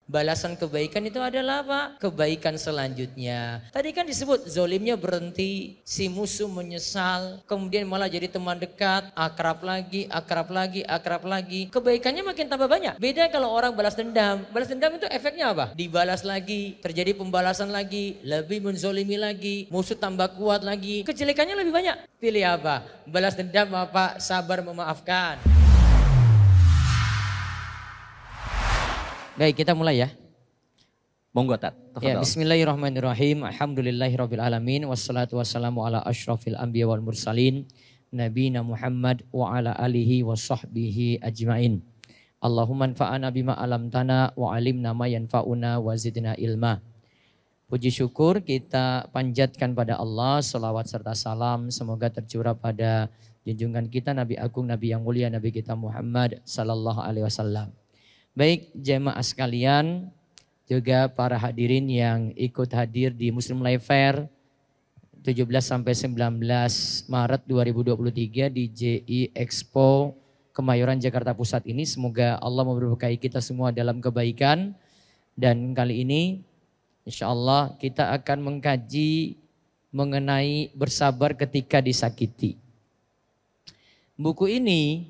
Balasan kebaikan itu adalah apa? Kebaikan selanjutnya. Tadi kan disebut zolimnya berhenti, si musuh menyesal, kemudian malah jadi teman dekat, akrab lagi, akrab lagi, akrab lagi. Kebaikannya makin tambah banyak. Beda kalau orang balas dendam. Balas dendam itu efeknya apa? Dibalas lagi, terjadi pembalasan lagi, lebih menzolimi lagi, musuh tambah kuat lagi. Kejelekannya lebih banyak. Pilih apa? Balas dendam apa? Sabar memaafkan. Baik, kita mulai ya. Monggo Tat. Ya, Tafadhal. bismillahirrahmanirrahim. Alhamdulillahirabbil alamin wassalatu wassalamu ala asyrafil anbiya wal mursalin nabiyina Muhammad wa ala alihi wa sahbihi ajmain. Allahumma anfa'ana bima alamtana wa alimna ma yanfa'una wa zidna ilma. Puji syukur kita panjatkan pada Allah, salawat serta salam semoga tercurah pada junjungan kita Nabi Agung, Nabi yang mulia, Nabi kita Muhammad sallallahu alaihi wasallam. Baik jemaah sekalian, juga para hadirin yang ikut hadir di Muslim Life Fair 17 sampai 19 Maret 2023 di JI Expo Kemayoran Jakarta Pusat ini. Semoga Allah memberkahi kita semua dalam kebaikan. Dan kali ini insya Allah kita akan mengkaji mengenai bersabar ketika disakiti. Buku ini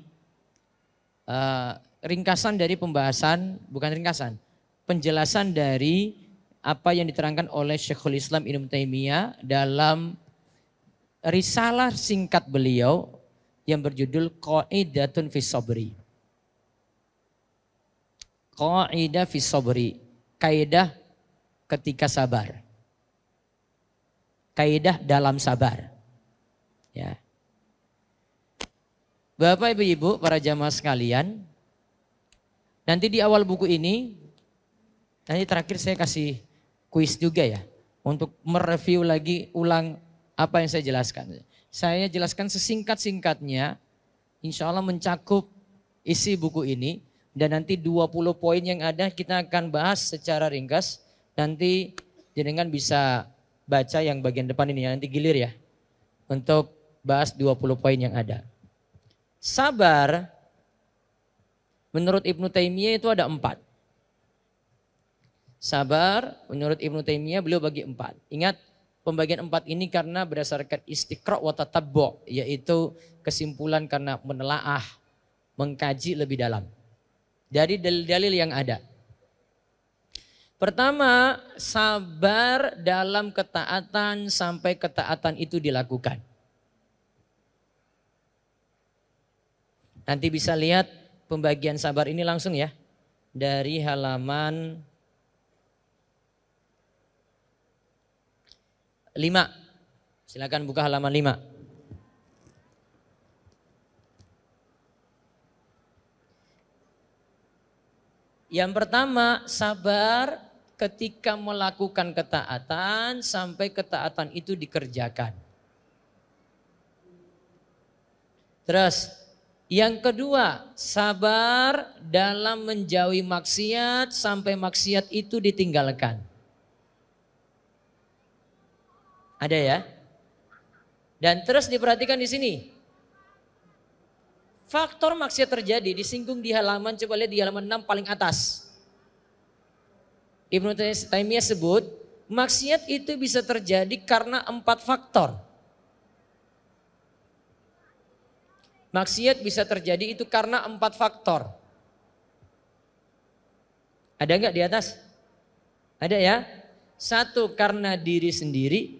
ringkasan dari pembahasan, bukan ringkasan, penjelasan dari apa yang diterangkan oleh Syekhul Islam Ibnu Taimiyah dalam risalah singkat beliau yang berjudul Qaidatun fis Sabri. Qaidah fis Sabri, kaidah ketika sabar. Kaidah dalam sabar. Ya. Bapak Ibu Ibu, para jamaah sekalian, nanti di awal buku ini, nanti terakhir saya kasih kuis juga ya. Untuk mereview lagi ulang apa yang saya jelaskan. Saya jelaskan sesingkat-singkatnya, insya Allah mencakup isi buku ini. Dan nanti 20 poin yang ada kita akan bahas secara ringkas. Nanti jenengan bisa baca yang bagian depan ini ya, nanti gilir ya. Untuk bahas 20 poin yang ada. Sabar menurut Ibnu Taimiyah itu ada 4. Sabar menurut Ibnu Taimiyah beliau bagi 4. Ingat pembagian 4 ini karena berdasarkan istiqra' wa tatabbu', yaitu kesimpulan karena menelaah, mengkaji lebih dalam dari dalil-dalil yang ada. Pertama, sabar dalam ketaatan sampai ketaatan itu dilakukan. Nanti bisa lihat pembagian sabar ini langsung ya. Dari halaman 5. Silakan buka halaman 5. Yang pertama, sabar ketika melakukan ketaatan sampai ketaatan itu dikerjakan. Terus yang kedua, sabar dalam menjauhi maksiat sampai maksiat itu ditinggalkan. Ada ya? Dan terus diperhatikan di sini. Faktor maksiat terjadi disinggung di halaman, coba lihat di halaman 6 paling atas. Ibnu Taimiyah sebut, maksiat itu bisa terjadi karena 4 faktor. Maksiat bisa terjadi itu karena 4 faktor. Ada enggak di atas? Ada ya? 1 karena diri sendiri.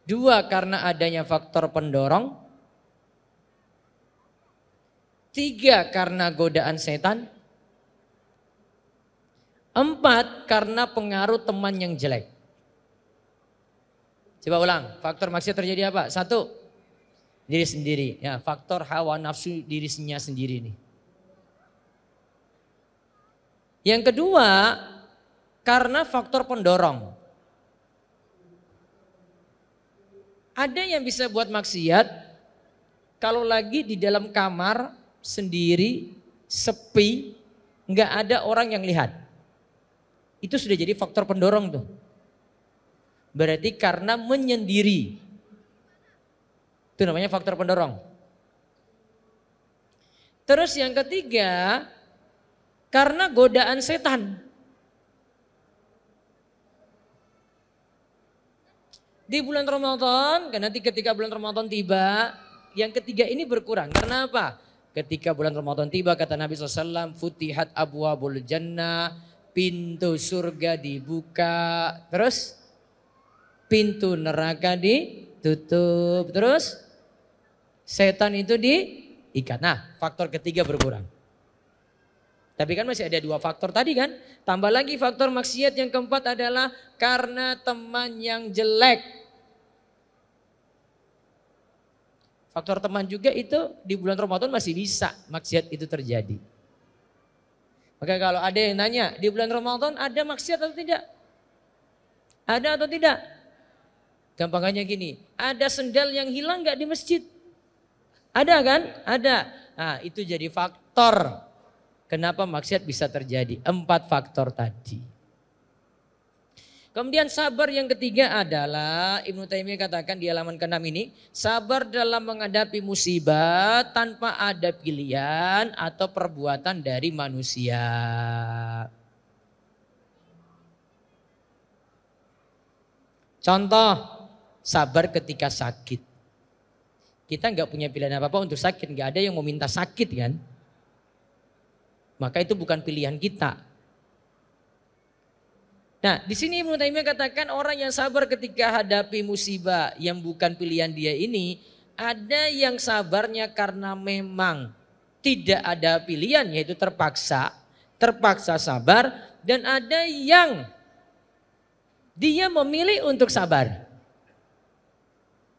2 karena adanya faktor pendorong. 3 karena godaan setan. 4 karena pengaruh teman yang jelek. Coba ulang, faktor maksiat terjadi apa? 1, diri sendiri. Ya, faktor hawa nafsu dirinya sendiri nih. Yang kedua, karena faktor pendorong. Ada yang bisa buat maksiat kalau lagi di dalam kamar sendiri, sepi, nggak ada orang yang lihat. Itu sudah jadi faktor pendorong tuh. Berarti karena menyendiri. Itu namanya faktor pendorong. Terus yang ketiga, Karena godaan setan. Di bulan Ramadan, karena ketika bulan Ramadan tiba, yang ketiga ini berkurang. Karena apa? Ketika bulan Ramadan tiba, kata Nabi SAW, Futihat abwabul jannah, pintu surga dibuka. Terus pintu neraka ditutup. Terus setan itu diikat. Nah, faktor ketiga berkurang. Tapi kan masih ada 2 faktor tadi kan. Tambah lagi faktor maksiat yang keempat adalah karena teman yang jelek. Faktor teman juga itu di bulan Ramadan masih bisa maksiat itu terjadi. Maka kalau ada yang nanya, di bulan Ramadan ada maksiat atau tidak? Ada atau tidak? Gampangannya gini, ada sendal yang hilang gak di masjid? Ada kan? Ada. Nah itu jadi faktor kenapa maksiat bisa terjadi. 4 faktor tadi. Kemudian sabar yang ketiga adalah Ibnu Taimiyah katakan di halaman ke-6 ini, sabar dalam menghadapi musibah tanpa ada pilihan atau perbuatan dari manusia. Contoh, sabar ketika sakit. Kita nggak punya pilihan apa-apa untuk sakit, nggak ada yang mau minta sakit kan? Maka itu bukan pilihan kita. Nah, di sini Ibnu Taimiyah katakan orang yang sabar ketika hadapi musibah yang bukan pilihan dia ini, ada yang sabarnya karena memang tidak ada pilihan, yaitu terpaksa sabar, dan ada yang dia memilih untuk sabar.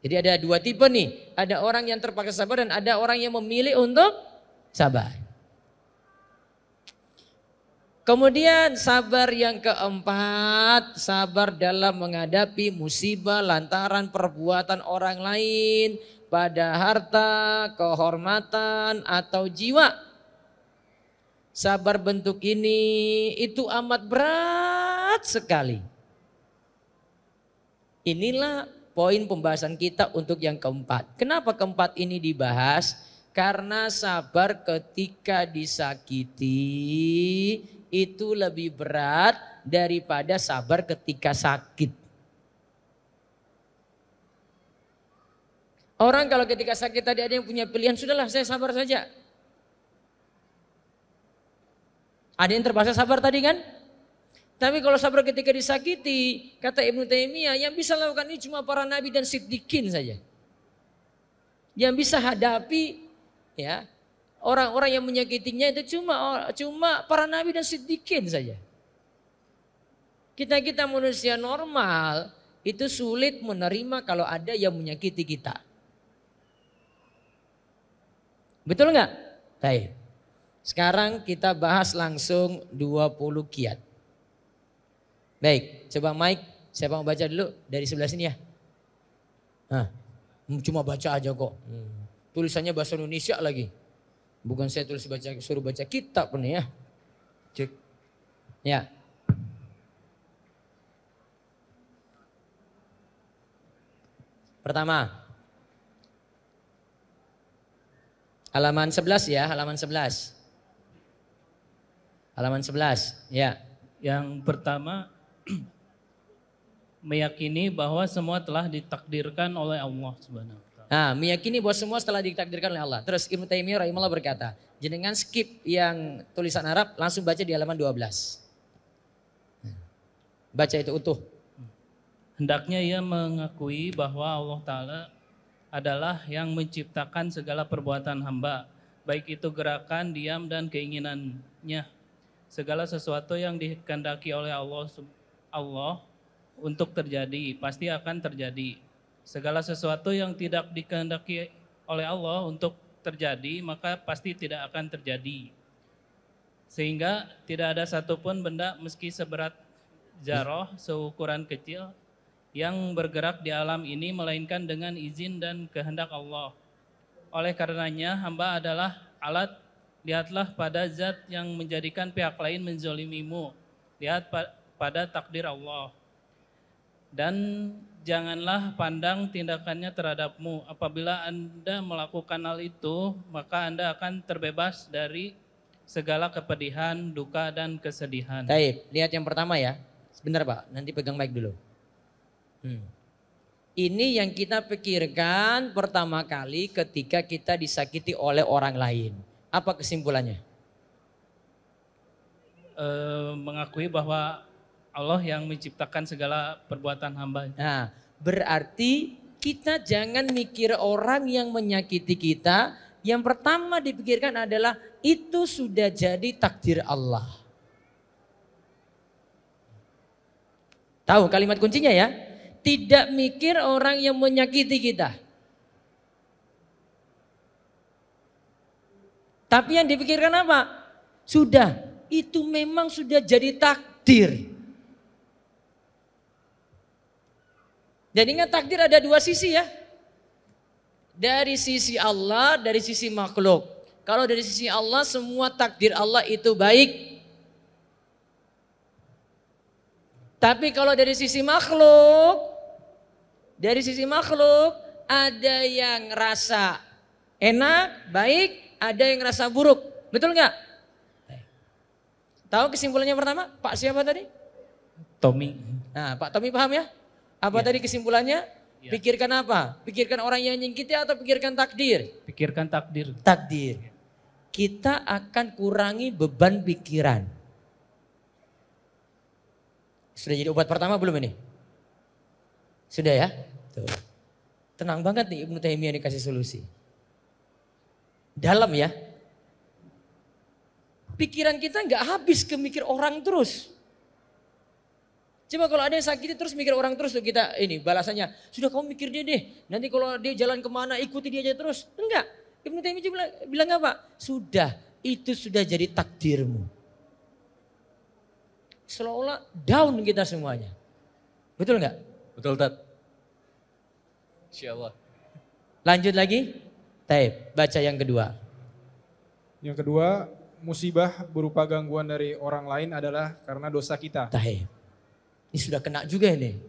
Jadi ada 2 tipe nih, ada orang yang terpaksa sabar dan ada orang yang memilih untuk sabar. Kemudian sabar yang keempat, sabar dalam menghadapi musibah lantaran perbuatan orang lain pada harta, kehormatan atau jiwa. Sabar bentuk ini itu amat berat sekali. Inilah poin pembahasan kita untuk yang keempat. Kenapa keempat ini dibahas? Karena sabar ketika disakiti itu lebih berat daripada sabar ketika sakit. Orang kalau ketika sakit tadi ada yang punya pilihan, sudahlah saya sabar saja. Ada yang terpaksa sabar tadi kan? Tapi kalau sabar ketika disakiti, kata Ibnu Taimiyah, yang bisa lakukan ini cuma para nabi dan siddiqin saja. Yang bisa hadapi ya orang-orang yang menyakitinya itu cuma para nabi dan siddiqin saja. Kita manusia normal itu sulit menerima kalau ada yang menyakiti kita. Betul nggak? Baik. Sekarang kita bahas langsung 20 kiat. Baik, coba Mike, siapa mau baca dulu dari sebelah sini ya? Nah, cuma baca aja kok. Tulisannya bahasa Indonesia lagi. Bukan saya suruh baca kitab nih ya. Cek. Ya. Pertama. Halaman 11 ya, halaman 11. Halaman 11, ya. Yang pertama, meyakini bahwa semua telah ditakdirkan oleh Allah Subhanahu wa taala. Nah, meyakini bahwa semua telah ditakdirkan oleh Allah. Terus Ibnu Taimiyah rahimahullah berkata, jenengan skip yang tulisan Arab, langsung baca di halaman 12. Baca itu utuh. Hendaknya ia mengakui bahwa Allah Ta'ala adalah yang menciptakan segala perbuatan hamba, baik itu gerakan, diam, dan keinginannya. Segala sesuatu yang dikehendaki oleh Allah untuk terjadi, pasti akan terjadi. Segala sesuatu yang tidak dikehendaki oleh Allah untuk terjadi, maka pasti tidak akan terjadi. Sehingga tidak ada satupun benda meski seberat zarah, seukuran kecil, yang bergerak di alam ini melainkan dengan izin dan kehendak Allah. Oleh karenanya hamba adalah alat. Lihatlah pada zat yang menjadikan pihak lain menzolimimu. Lihat pada takdir Allah. Dan janganlah pandang tindakannya terhadapmu. Apabila Anda melakukan hal itu, maka Anda akan terbebas dari segala kepedihan, duka, dan kesedihan. Baik, lihat yang pertama ya. Sebentar Pak, nanti pegang mic dulu. Ini yang kita pikirkan pertama kali ketika kita disakiti oleh orang lain. Apa kesimpulannya? Mengakui bahwa Allah yang menciptakan segala perbuatan hamba. Nah, berarti kita jangan mikir orang yang menyakiti kita. Yang pertama dipikirkan adalah itu sudah jadi takdir Allah. Tahu kalimat kuncinya ya? Tidak mikir orang yang menyakiti kita. Tapi yang dipikirkan apa? Sudah, itu memang sudah jadi takdir. Dan ingat takdir ada dua sisi ya. Dari sisi Allah, dari sisi makhluk. Kalau dari sisi Allah, semua takdir Allah itu baik. Tapi kalau dari sisi makhluk, ada yang rasa enak, baik, ada yang rasa buruk. Betul nggak? Tahu kesimpulannya pertama? Pak siapa tadi? Tommy. Nah, Pak Tommy paham ya? Apa tadi kesimpulannya? Ya. Pikirkan apa? Pikirkan orang yang nyingkiti atau pikirkan takdir? Pikirkan takdir. Takdir. Kita akan kurangi beban pikiran. Sudah jadi obat pertama belum ini? Sudah ya? Tuh. Tenang banget nih Ibnu Taimiyah dikasih solusi. Dalam ya. Pikiran kita nggak habis ke mikir orang terus. Coba kalau ada yang sakit terus mikir orang terus tuh kita ini balasannya. Sudah kamu mikir dia deh. Nanti kalau dia jalan kemana ikuti dia aja terus. Enggak. Ibnu Taimiyah bilang apa? Sudah. Itu sudah jadi takdirmu. Seolah-olah down kita semuanya. Betul enggak? Betul Tat. Insya Allah. Lanjut lagi. Taib. Baca yang kedua. Yang kedua, musibah berupa gangguan dari orang lain adalah karena dosa kita. Taib. Ini sudah kena juga ini.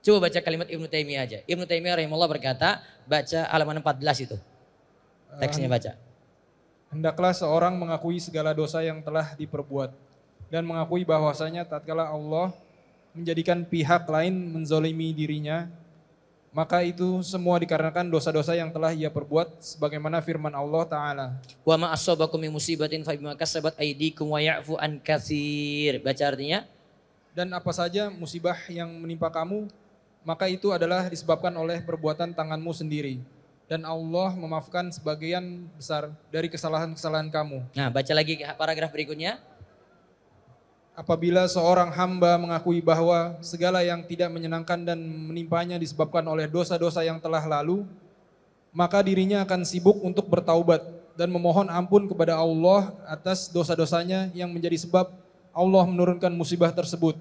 Coba baca kalimat Ibnu Taimiyah aja. Ibnu Taimiyah rahimahullah berkata, baca halaman 14 itu. Teksnya baca. Hendaklah seorang mengakui segala dosa yang telah diperbuat dan mengakui bahwasanya tatkala Allah menjadikan pihak lain menzolimi dirinya, maka itu semua dikarenakan dosa-dosa yang telah ia perbuat sebagaimana firman Allah Ta'ala. Wa ma asabakum min musibatin fa bima kasabat aydikum wa ya'fu an katsir. Baca artinya? Dan apa saja musibah yang menimpa kamu, maka itu adalah disebabkan oleh perbuatan tanganmu sendiri. Dan Allah memaafkan sebagian besar dari kesalahan-kesalahan kamu. Nah, baca lagi paragraf berikutnya. Apabila seorang hamba mengakui bahwa segala yang tidak menyenangkan dan menimpanya disebabkan oleh dosa-dosa yang telah lalu, maka dirinya akan sibuk untuk bertaubat dan memohon ampun kepada Allah atas dosa-dosanya yang menjadi sebab Allah menurunkan musibah tersebut.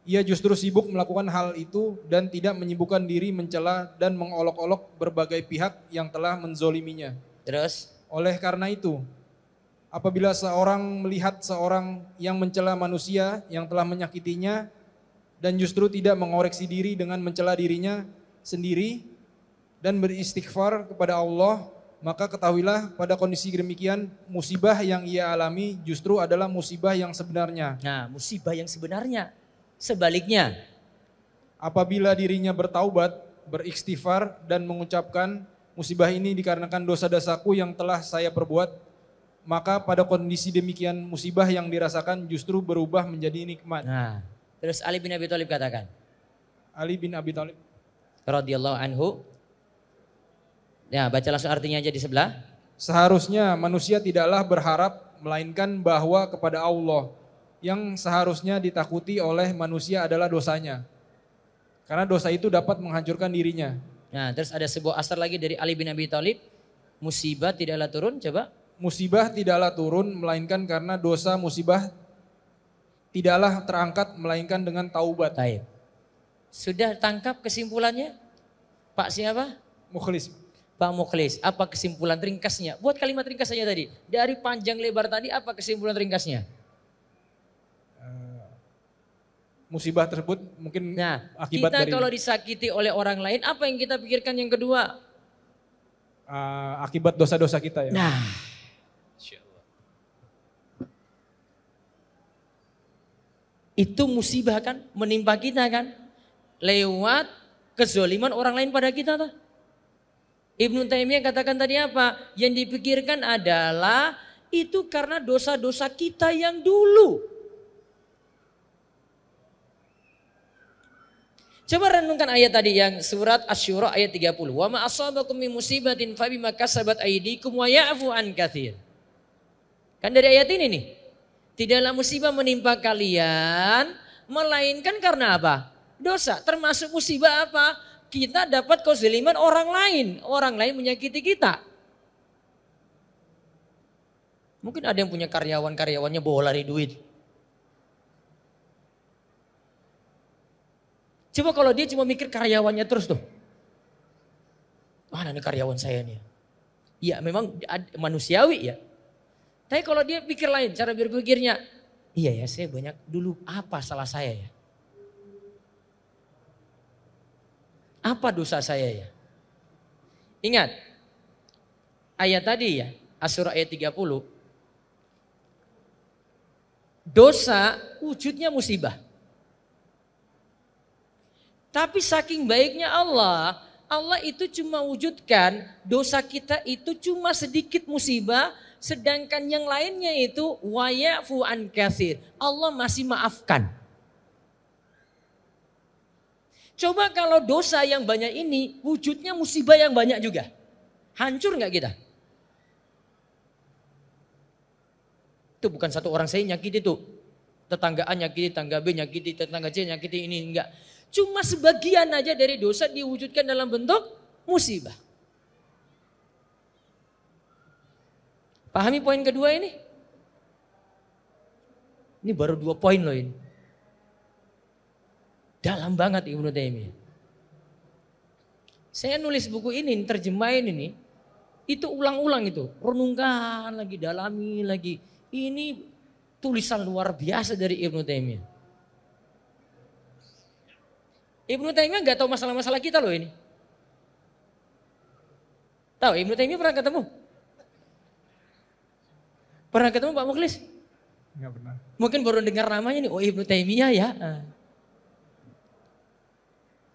Ia justru sibuk melakukan hal itu dan tidak menyibukkan diri mencela dan mengolok-olok berbagai pihak yang telah menzoliminya. Terus? Oleh karena itu, apabila seorang melihat seorang yang mencela manusia yang telah menyakitinya dan justru tidak mengoreksi diri dengan mencela dirinya sendiri dan beristighfar kepada Allah, maka ketahuilah pada kondisi demikian musibah yang ia alami justru adalah musibah yang sebenarnya. Nah, musibah yang sebenarnya. Sebaliknya, apabila dirinya bertaubat, beristighfar dan mengucapkan musibah ini dikarenakan dosa-dosaku yang telah saya perbuat, maka pada kondisi demikian musibah yang dirasakan justru berubah menjadi nikmat. Nah, terus Ali bin Abi Thalib katakan. Ali bin Abi Thalib Radhiyallahu anhu. Ya, baca langsung artinya aja di sebelah. Seharusnya manusia tidaklah berharap melainkan bahwa kepada Allah yang seharusnya ditakuti oleh manusia adalah dosanya. Karena dosa itu dapat menghancurkan dirinya. Nah, terus ada sebuah asar lagi dari Ali bin Abi Thalib. Musibah tidaklah turun, coba. Musibah tidaklah turun melainkan karena dosa musibah tidaklah terangkat melainkan dengan taubat. Baik. Sudah tangkap kesimpulannya? Pak siapa? Mukhlis. Pak Mukhlis, apa kesimpulan ringkasnya? Buat kalimat ringkas saja tadi. Dari panjang lebar tadi, apa kesimpulan ringkasnya? Musibah tersebut mungkin akibat kita dari kalau disakiti oleh orang lain, apa yang kita pikirkan yang kedua? Akibat dosa-dosa kita ya. Nah, Itu musibah kan, menimpa kita kan. Lewat kezoliman orang lain pada kita tuh. Ibnu Taimiyah katakan tadi apa? Yang dipikirkan adalah itu karena dosa-dosa kita yang dulu. Coba renungkan ayat tadi yang surat Asy-Syura ayat 30. Wa ma asabakum min musibatin fabima kasabat aydikum wa ya'fu an katsir. Kan dari ayat ini nih. Tidaklah musibah menimpa kalian melainkan karena apa? Dosa. Termasuk musibah apa? Kita dapat kezaliman orang lain. Orang lain menyakiti kita. Mungkin ada yang punya karyawannya bawa lari duit. Coba kalau dia cuma mikir karyawannya terus tuh. Mana nih karyawan saya nih? Ya memang manusiawi ya. Tapi kalau dia pikir lain, cara berpikirnya. Iya ya saya banyak dulu apa salah saya ya? Apa dosa saya ya? Ingat, ayat tadi ya, Asy-Syura ayat 30. Dosa wujudnya musibah. Tapi saking baiknya Allah, Allah itu cuma wujudkan dosa kita itu cuma sedikit musibah, sedangkan yang lainnya itu wa ya'fu an katsir. Allah masih maafkan. Coba kalau dosa yang banyak ini wujudnya musibah yang banyak juga. Hancur nggak kita? Itu bukan satu orang saya nyakiti itu. Tetangga A nyakiti, tetangga B nyakiti, tetangga C nyakiti ini enggak. Cuma sebagian aja dari dosa diwujudkan dalam bentuk musibah. Pahami poin kedua ini? Ini baru 2 poin loh ini. Dalam banget Ibnu Taimiyah. Saya nulis buku ini, terjemahin ini. Itu ulang-ulang itu. Renungkan lagi, dalami lagi. Ini tulisan luar biasa dari Ibnu Taimiyah. Ibnu Taimiyah gak tahu masalah-masalah kita loh ini. Tahu Ibnu Taimiyah pernah ketemu? Pernah ketemu Pak Mukhlis? Enggak pernah. Mungkin baru dengar namanya nih, oh Ibnu Taimiyah ya.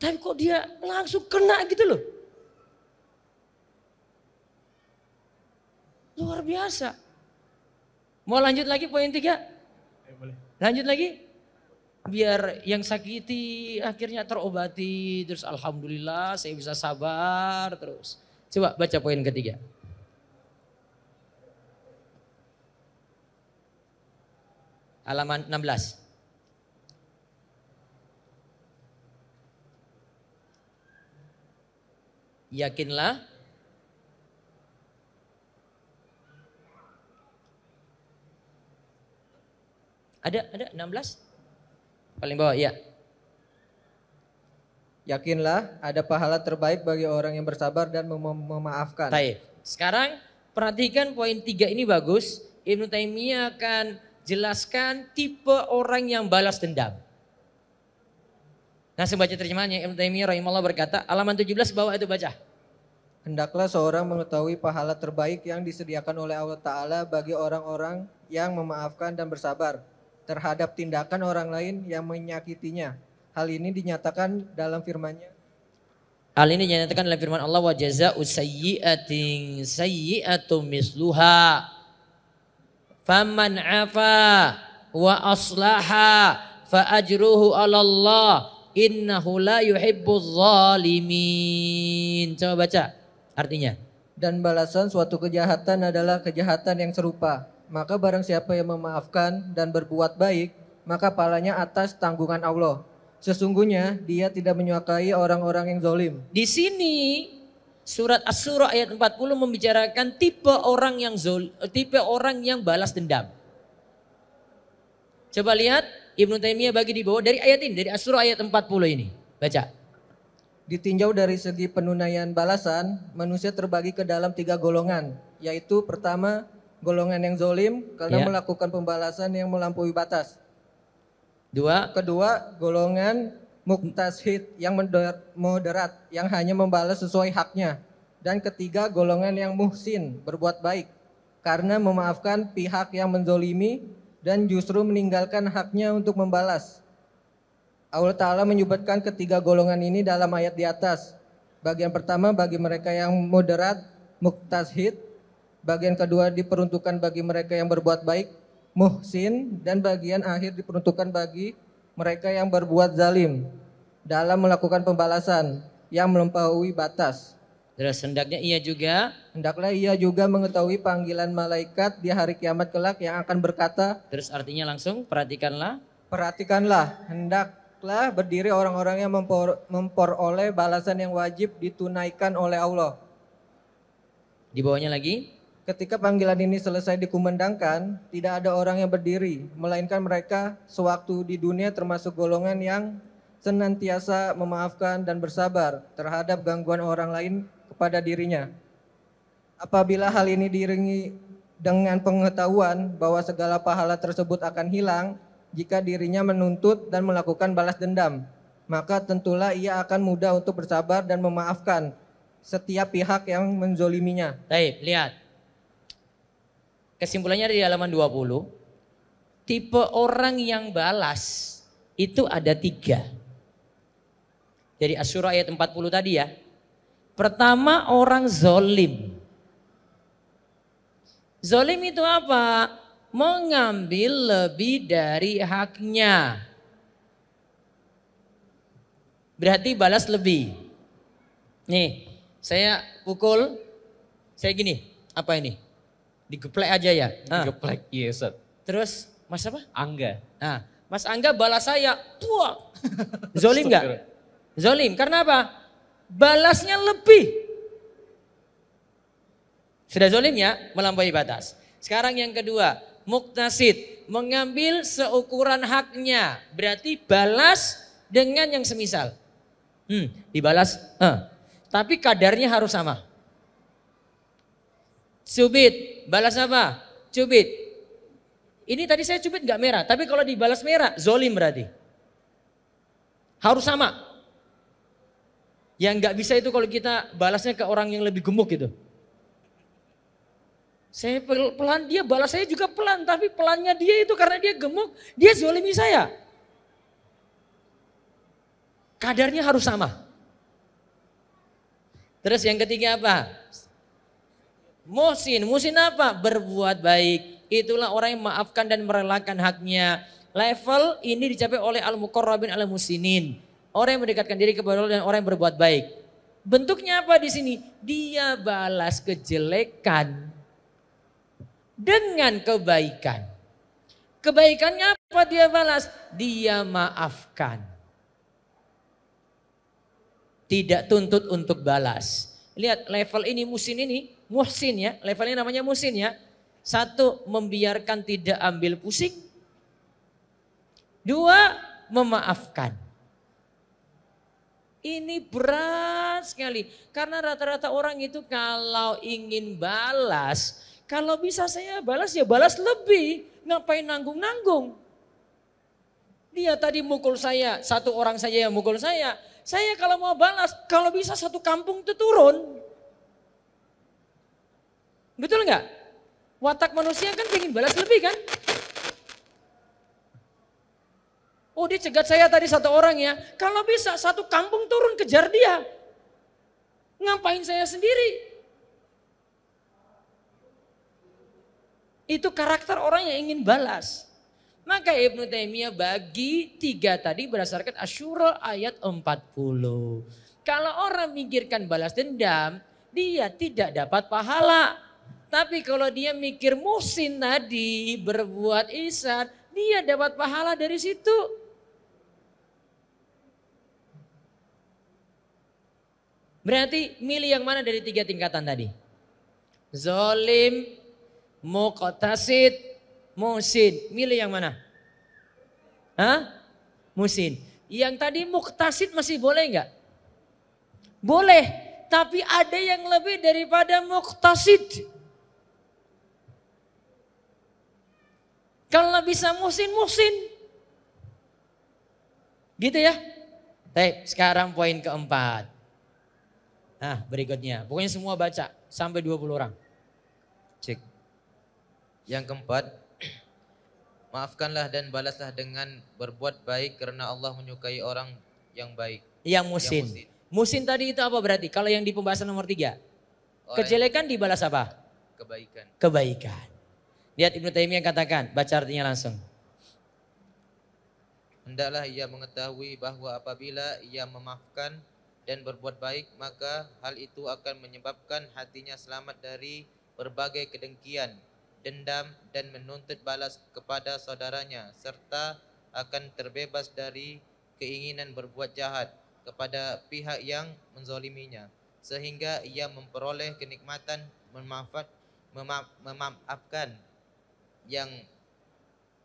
Tapi kok dia langsung kena gitu loh. Luar biasa. Mau lanjut lagi poin 3? Boleh. Lanjut lagi? Biar yang sakiti akhirnya terobati. Terus alhamdulillah saya bisa sabar terus. Coba baca poin ketiga. Halaman 16. Yakinlah ada 16 paling bawah ya. Yakinlah ada pahala terbaik bagi orang yang bersabar dan memaafkan. Baik. Sekarang perhatikan poin 3 ini bagus. Ibnu Taimiyah akan jelaskan tipe orang yang balas dendam. Nah, saya baca terjemahannya. Ibnu Taimiyah rahimahullah berkata, halaman 17 bawah itu baca. Hendaklah seorang mengetahui pahala terbaik yang disediakan oleh Allah Ta'ala bagi orang-orang yang memaafkan dan bersabar terhadap tindakan orang lain yang menyakitinya. Hal ini dinyatakan dalam firman-Nya. Hal ini dinyatakan dalam firman Allah, wa jazaa'u sayyi'atin sayyi'atu misluha. Faman 'afa wa aslaha fa ajruhu 'ala Allah. Innahu la yuhibbuz zalimin. Coba baca artinya. Dan balasan suatu kejahatan adalah kejahatan yang serupa. Maka barang siapa yang memaafkan dan berbuat baik, maka pahalanya atas tanggungan Allah. Sesungguhnya dia tidak menyukai orang-orang yang zalim. Di sini surat Asy-Syura ayat 40 membicarakan tipe orang yang balas dendam. Coba lihat Ibnu Taimiyah bagi di bawah dari ayat ini, dari Asy-Syura ayat 40 ini. Baca. Ditinjau dari segi penunaian balasan, manusia terbagi ke dalam 3 golongan, yaitu pertama, golongan yang zalim karena melakukan pembalasan yang melampaui batas. Kedua, golongan muqtasid yang moderat, yang hanya membalas sesuai haknya. Dan ketiga, golongan yang muhsin, berbuat baik, karena memaafkan pihak yang menzolimi dan justru meninggalkan haknya untuk membalas. Allah Ta'ala menyebutkan ketiga golongan ini dalam ayat di atas. Bagian pertama bagi mereka yang moderat, muqtasid. Bagian kedua diperuntukkan bagi mereka yang berbuat baik, muhsin. Dan bagian akhir diperuntukkan bagi mereka yang berbuat zalim dalam melakukan pembalasan yang melampaui batas. Terus hendaklah ia juga mengetahui panggilan malaikat di hari kiamat kelak yang akan berkata, terus artinya langsung perhatikanlah, hendaklah berdiri orang-orang yang memperoleh balasan yang wajib ditunaikan oleh Allah. Di bawahnya lagi, ketika panggilan ini selesai dikumandangkan, tidak ada orang yang berdiri, melainkan mereka sewaktu di dunia termasuk golongan yang senantiasa memaafkan dan bersabar terhadap gangguan orang lain kepada dirinya. Apabila hal ini diiringi dengan pengetahuan bahwa segala pahala tersebut akan hilang jika dirinya menuntut dan melakukan balas dendam, maka tentulah ia akan mudah untuk bersabar dan memaafkan setiap pihak yang menzoliminya. Baik, lihat. Kesimpulannya di halaman 20. Tipe orang yang balas itu ada 3. Dari Asy-Syura ayat 40 tadi ya. Pertama, orang zolim. Zolim itu apa? Mengambil lebih dari haknya. Berarti balas lebih. Nih, saya pukul, saya gini, apa ini? Digeplek aja ya? Digeplek, iya Ustaz. Terus, Mas apa? Angga. Nah, Mas Angga balas saya, tua. Zolim gak? Zolim, karena apa? Balasnya lebih. Sudah zolim ya, melampaui batas. Sekarang yang kedua, muqtasid, mengambil seukuran haknya. Berarti balas dengan yang semisal. Dibalas, tapi kadarnya harus sama. Cubit, balas apa? Cubit. Ini tadi saya cubit gak merah, tapi kalau dibalas merah, zolim berarti. Harus sama. Yang nggak bisa itu kalau kita balasnya ke orang yang lebih gemuk gitu. Saya pelan, dia balas saya juga pelan. Tapi pelannya dia itu karena dia gemuk, dia zolimi saya. Kadarnya harus sama. Terus yang ketiga apa? Muhsin. Muhsin apa? Berbuat baik. Itulah orang yang memaafkan dan merelakan haknya. Level ini dicapai oleh al-muqarrabin al-muhsinin. Orang yang mendekatkan diri kepada Allah dan orang yang berbuat baik. Bentuknya apa di sini? Dia balas kejelekan dengan kebaikan. Kebaikannya apa dia balas? Dia maafkan. Tidak tuntut untuk balas. Lihat level ini muhsin ya. Levelnya namanya muhsin ya. 1, membiarkan tidak ambil pusing. 2, memaafkan. Ini berat sekali. Karena rata-rata orang itu kalau ingin balas, kalau bisa saya balas ya balas lebih. Ngapain nanggung-nanggung? Dia tadi mukul saya, 1 orang saja yang mukul saya. Saya kalau mau balas, kalau bisa 1 kampung itu turun. Betul nggak? Watak manusia kan ingin balas lebih kan? Oh dia cegat saya tadi 1 orang ya. Kalau bisa 1 kampung turun kejar dia. Ngapain saya sendiri? Itu karakter orang yang ingin balas. Maka Ibnu Taimiyah bagi 3 tadi berdasarkan Asy-Syura ayat 40. Kalau orang mikirkan balas dendam, dia tidak dapat pahala. Tapi kalau dia mikir muhsin tadi, berbuat ihsan, dia dapat pahala dari situ. Berarti milih yang mana dari 3 tingkatan tadi? Zolim, muqtasid, muhsin. Milih yang mana? Muhsin. Yang tadi muqtasid masih boleh enggak? Boleh, tapi ada yang lebih daripada muqtasid. Kalau bisa muhsin. Gitu ya. Baik, sekarang poin keempat. Nah berikutnya, pokoknya semua baca sampai 20 orang. Cek. Yang keempat, Maafkanlah dan balaslah dengan berbuat baik karena Allah menyukai orang yang baik. Yang muhsin. Yang muhsin. Muhsin tadi itu apa berarti? Kalau yang di pembahasan nomor 3. Orang Kejelekan dibalas apa? kebaikan. Kebaikan. Lihat Ibnu Taimiyah katakan, baca artinya langsung. Hendaklah ia mengetahui bahwa apabila ia memaafkan dan berbuat baik, maka hal itu akan menyebabkan hatinya selamat dari berbagai kedengkian, dendam dan menuntut balas kepada saudaranya, serta akan terbebas dari keinginan berbuat jahat kepada pihak yang menzaliminya, sehingga ia memperoleh kenikmatan memaafkan yang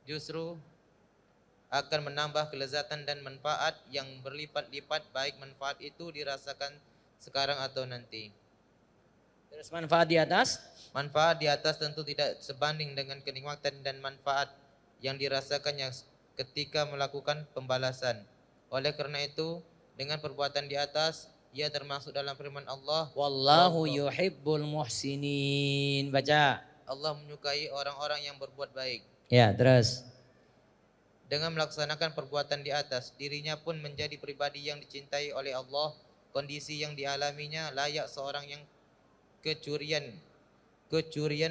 justru akan menambah kelezatan dan manfaat yang berlipat-lipat, baik manfaat itu dirasakan sekarang atau nanti. Terus manfaat di atas? Manfaat di atas tentu tidak sebanding dengan kenikmatan dan manfaat yang dirasakannya ketika melakukan pembalasan. Oleh karena itu, dengan perbuatan di atas, ia termasuk dalam firman Allah, Wallahu yuhibbul muhsinin. Baca. Allah menyukai orang-orang yang berbuat baik. Ya, terus. Dengan melaksanakan perbuatan di atas, dirinya pun menjadi pribadi yang dicintai oleh Allah. Kondisi yang dialaminya layak seorang yang kecurian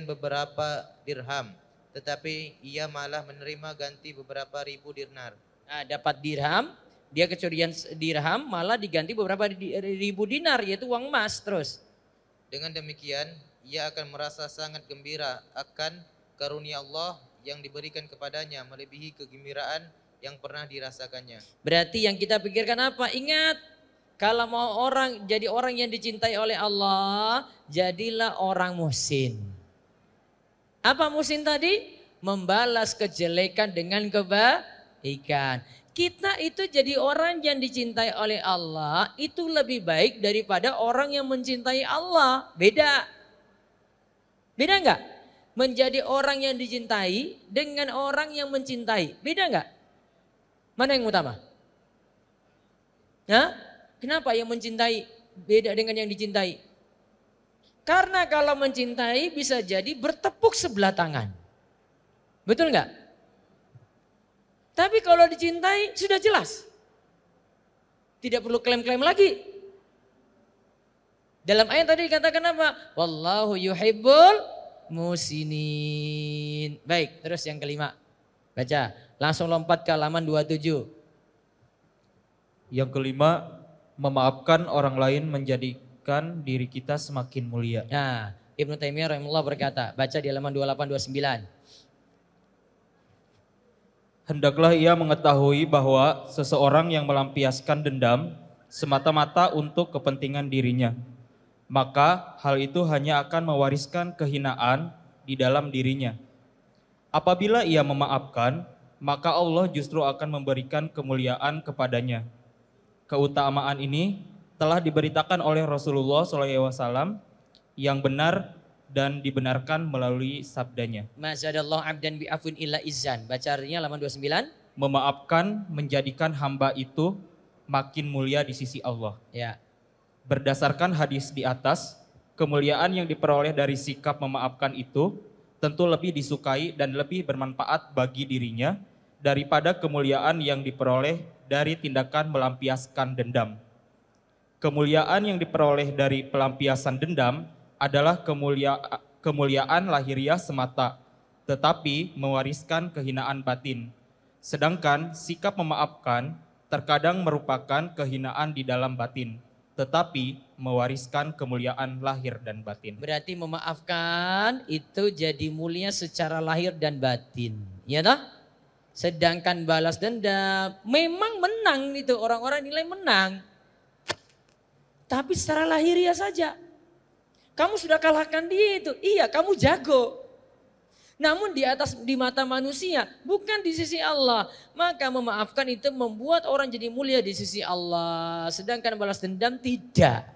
beberapa dirham, tetapi ia malah menerima ganti beberapa ribu dinar. Nah, dapat dirham, dia kecurian dirham malah diganti beberapa ribu dinar, yaitu uang emas. Terus. Dengan demikian, ia akan merasa sangat gembira akan karunia Allah yang diberikan kepadanya, melebihi kegembiraan yang pernah dirasakannya. Berarti yang kita pikirkan apa? Ingat, kalau mau jadi orang yang dicintai oleh Allah, jadilah orang muhsin. Apa muhsin tadi? Membalas kejelekan dengan kebaikan. Kita itu jadi orang yang dicintai oleh Allah, itu lebih baik daripada orang yang mencintai Allah. Beda. Beda enggak? Menjadi orang yang dicintai dengan orang yang mencintai. Beda enggak? Mana yang utama? Nah, kenapa yang mencintai beda dengan yang dicintai? Karena kalau mencintai bisa jadi bertepuk sebelah tangan. Betul enggak? Tapi kalau dicintai sudah jelas. Tidak perlu klaim-klaim lagi. Dalam ayat tadi dikatakan apa? Wallahu yuhibbul muhsinin. Baik, terus yang kelima. Baca, langsung lompat ke halaman 27. Yang kelima, memaafkan orang lain menjadikan diri kita semakin mulia. Nah, Ibnu Taimiyah rahimahullah berkata, baca di halaman 28-29. Hendaklah ia mengetahui bahwa seseorang yang melampiaskan dendam semata-mata untuk kepentingan dirinya, maka hal itu hanya akan mewariskan kehinaan di dalam dirinya. Apabila ia memaafkan, maka Allah justru akan memberikan kemuliaan kepadanya. Keutamaan ini telah diberitakan oleh Rasulullah SAW yang benar dan dibenarkan melalui sabdanya. Mazadallahu abdan bi'afwin illa izzan. Baca artinya halaman 29. Memaafkan menjadikan hamba itu makin mulia di sisi Allah. Ya. Berdasarkan hadis di atas, kemuliaan yang diperoleh dari sikap memaafkan itu tentu lebih disukai dan lebih bermanfaat bagi dirinya daripada kemuliaan yang diperoleh dari tindakan melampiaskan dendam. Kemuliaan yang diperoleh dari pelampiasan dendam adalah kemuliaan lahiriah semata, tetapi mewariskan kehinaan batin. Sedangkan sikap memaafkan terkadang merupakan kehinaan di dalam batin, tetapi mewariskan kemuliaan lahir dan batin. Berarti memaafkan itu jadi mulia secara lahir dan batin. Ya toh? Sedangkan balas dendam memang menang itu, orang-orang nilai menang. Tapi secara lahiriah saja. Kamu sudah kalahkan dia itu. Iya, kamu jago. Namun di mata manusia, bukan di sisi Allah. Maka memaafkan itu membuat orang jadi mulia di sisi Allah. Sedangkan balas dendam tidak.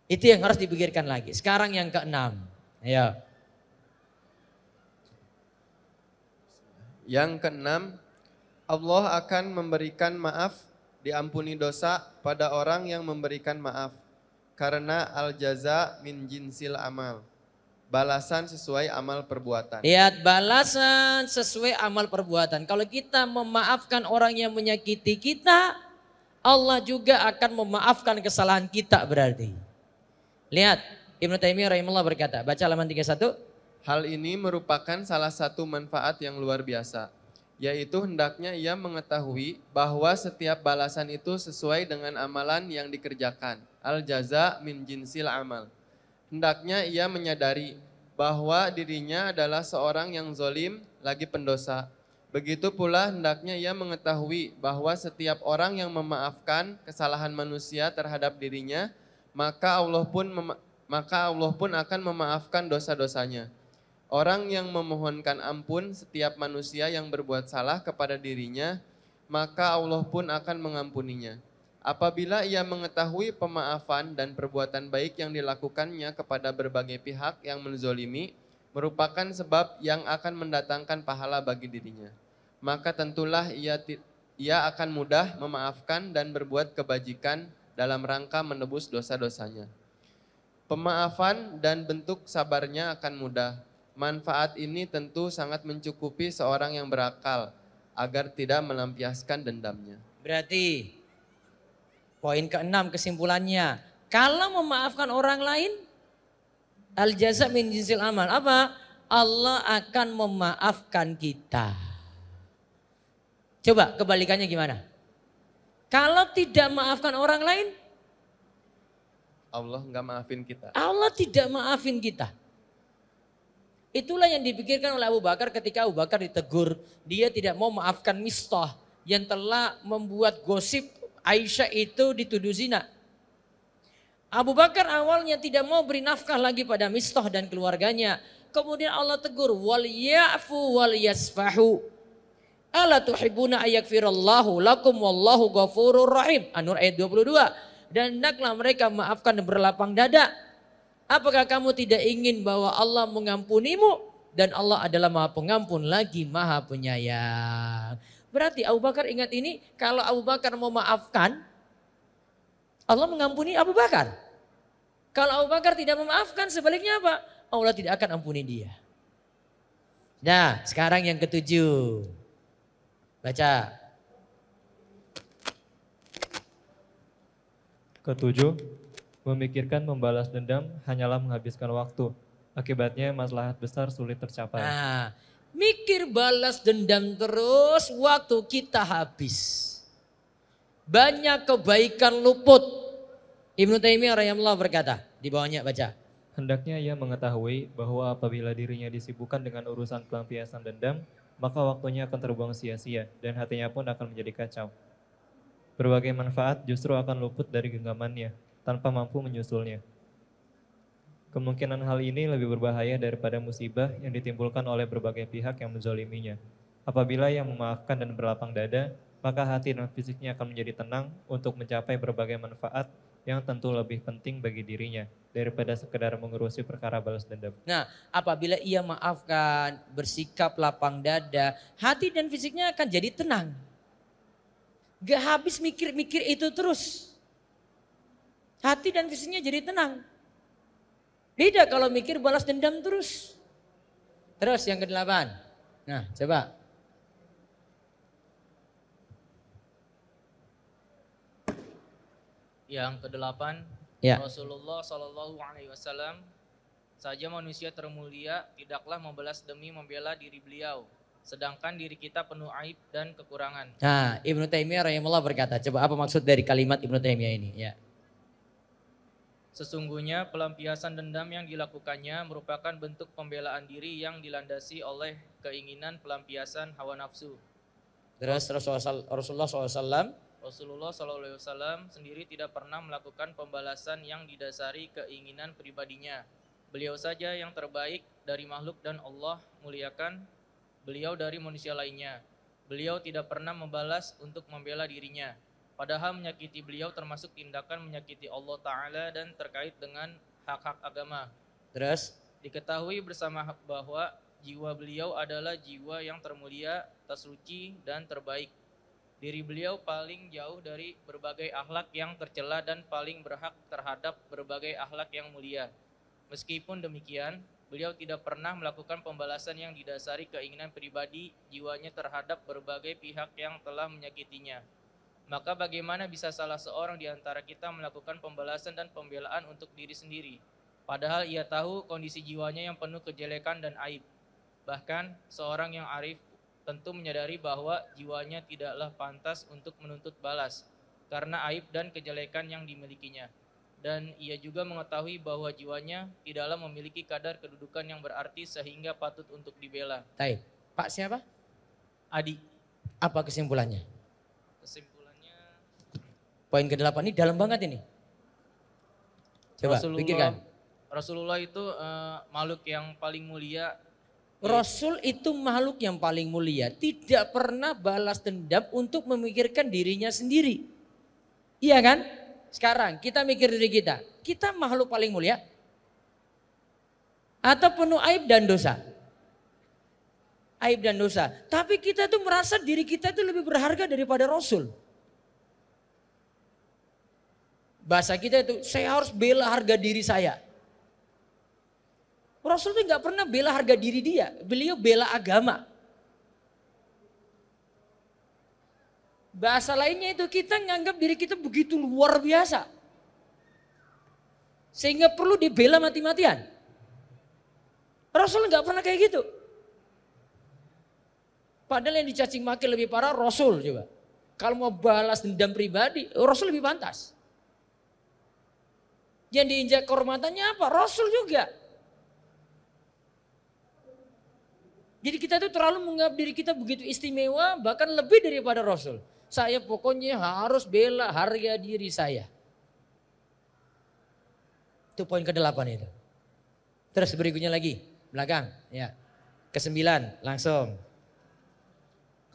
Itu yang harus dipikirkan lagi. Sekarang yang keenam. Ayo. Yang keenam, Allah akan memberikan maaf, diampuni dosa pada orang yang memberikan maaf. Karena al-jaza min jinsil amal. balasan sesuai amal perbuatan. Lihat, balasan sesuai amal perbuatan. Kalau kita memaafkan orang yang menyakiti kita, Allah juga akan memaafkan kesalahan kita berarti. Lihat, Ibnu Taimiyah rahimahullah berkata, baca halaman 31. Hal ini merupakan salah satu manfaat yang luar biasa, yaitu hendaknya ia mengetahui bahwa setiap balasan itu sesuai dengan amalan yang dikerjakan. Al-jaza min jinsil amal. Hendaknya ia menyadari bahwa dirinya adalah seorang yang zolim lagi pendosa. Begitu pula hendaknya ia mengetahui bahwa setiap orang yang memaafkan kesalahan manusia terhadap dirinya, maka Allah pun akan memaafkan dosa-dosanya. Orang yang memohonkan ampun setiap manusia yang berbuat salah kepada dirinya, maka Allah pun akan mengampuninya. Apabila ia mengetahui pemaafan dan perbuatan baik yang dilakukannya kepada berbagai pihak yang menzolimi merupakan sebab yang akan mendatangkan pahala bagi dirinya, maka tentulah ia akan mudah memaafkan dan berbuat kebajikan dalam rangka menebus dosa-dosanya. Pemaafan dan bentuk sabarnya akan mudah. Manfaat ini tentu sangat mencukupi seorang yang berakal agar tidak melampiaskan dendamnya. Berarti poin ke-6 kesimpulannya, kalau memaafkan orang lain, al-jaza min jinsil amal. Apa? Allah akan memaafkan kita. Coba kebalikannya gimana? Kalau tidak maafkan orang lain, Allah enggak maafin kita. Allah tidak maafin kita. Itulah yang dipikirkan oleh Abu Bakar ketika Abu Bakar ditegur. Dia tidak mau maafkan Mistah yang telah membuat gosip Aisyah itu dituduh zina. Abu Bakar awalnya tidak mau beri nafkah lagi pada Mistah dan keluarganya. Kemudian Allah tegur, wal ya'fu wal yasfahu. Ala tuhibbuna ayaghfirallahu lakum wallahu ghafurur rahim. An-Nur ayat 22. Dan hendaklah mereka maafkan dan berlapang dada. Apakah kamu tidak ingin bahwa Allah mengampunimu? Dan Allah adalah Maha Pengampun lagi Maha Penyayang. Berarti Abu Bakar ingat ini, kalau Abu Bakar mau maafkan, Allah mengampuni Abu Bakar. Kalau Abu Bakar tidak memaafkan, sebaliknya apa? Allah tidak akan ampuni dia. Nah, sekarang yang ketujuh. Baca. Ketujuh, memikirkan membalas dendam hanyalah menghabiskan waktu. Akibatnya maslahat besar sulit tercapai. Nah, mikir balas dendam terus, waktu kita habis. Banyak kebaikan luput. Ibnu Taimiyah rahimahullah berkata, di bawahnya baca. Hendaknya ia mengetahui bahwa apabila dirinya disibukkan dengan urusan pelampiasan dendam, maka waktunya akan terbuang sia-sia dan hatinya pun akan menjadi kacau. Berbagai manfaat justru akan luput dari genggamannya tanpa mampu menyusulnya. Kemungkinan hal ini lebih berbahaya daripada musibah yang ditimbulkan oleh berbagai pihak yang menzoliminya. Apabila ia memaafkan dan berlapang dada, maka hati dan fisiknya akan menjadi tenang untuk mencapai berbagai manfaat yang tentu lebih penting bagi dirinya daripada sekedar mengurusi perkara balas dendam. Nah, apabila ia maafkan, bersikap lapang dada, hati dan fisiknya akan jadi tenang. Gak habis mikir-mikir itu terus. Hati dan fisiknya jadi tenang. Beda kalau mikir balas dendam terus. Terus yang ke-8. Nah, coba. Yang ke-8, Ya. Rasulullah SAW saja manusia termulia tidaklah membalas demi membela diri beliau, sedangkan diri kita penuh aib dan kekurangan. Nah, Ibnu Taimiyah rahimahullah berkata, coba apa maksud dari kalimat Ibnu Taimiyah ini? Ya. Sesungguhnya pelampiasan dendam yang dilakukannya merupakan bentuk pembelaan diri yang dilandasi oleh keinginan pelampiasan hawa nafsu. Terus Rasulullah SAW Rasulullah SAW sendiri tidak pernah melakukan pembalasan yang didasari keinginan pribadinya. Beliau saja yang terbaik dari makhluk dan Allah muliakan beliau dari manusia lainnya. Beliau tidak pernah membalas untuk membela dirinya. Padahal menyakiti beliau termasuk tindakan menyakiti Allah Ta'ala dan terkait dengan hak-hak agama. Terus Diketahui bersama bahwa jiwa beliau adalah jiwa yang termulia, tersuci dan terbaik. Diri beliau paling jauh dari berbagai akhlak yang tercela dan paling berhak terhadap berbagai akhlak yang mulia. Meskipun demikian, Beliau tidak pernah melakukan pembalasan yang didasari keinginan pribadi jiwanya terhadap berbagai pihak yang telah menyakitinya. Maka bagaimana bisa salah seorang di antara kita melakukan pembalasan dan pembelaan untuk diri sendiri? Padahal ia tahu kondisi jiwanya yang penuh kejelekan dan aib. Bahkan seorang yang arif tentu menyadari bahwa jiwanya tidaklah pantas untuk menuntut balas karena aib dan kejelekan yang dimilikinya. Dan ia juga mengetahui bahwa jiwanya tidaklah memiliki kadar kedudukan yang berarti sehingga patut untuk dibela. Baik. Pak siapa? Adi. Apa kesimpulannya? Kesimpulannya Poin ke-8 ini dalam banget ini. Coba pikirkan. Rasulullah itu makhluk yang paling mulia. Rasul itu makhluk yang paling mulia. Tidak pernah balas dendam untuk memikirkan dirinya sendiri. Iya kan? Sekarang kita mikir diri kita. Kita makhluk paling mulia? Atau penuh aib dan dosa? Aib dan dosa. Tapi kita tuh merasa diri kita itu lebih berharga daripada Rasul. Bahasa kita itu, saya harus bela harga diri saya. Rasul itu gak pernah bela harga diri dia. Beliau bela agama. Bahasa lainnya itu kita nganggap diri kita begitu luar biasa. Sehingga perlu dibela mati-matian. Rasul gak pernah kayak gitu. Padahal yang dicacing maki lebih parah Rasul coba. Kalau mau balas dendam pribadi, Rasul lebih pantas. Yang diinjak kehormatannya apa? Rasul juga. Jadi kita tuh terlalu menganggap diri kita begitu istimewa, bahkan lebih daripada Rasul. Saya pokoknya harus bela harga diri saya. Itu poin ke-8 itu. Terus berikutnya lagi, belakang. Ya. Ke-9 langsung.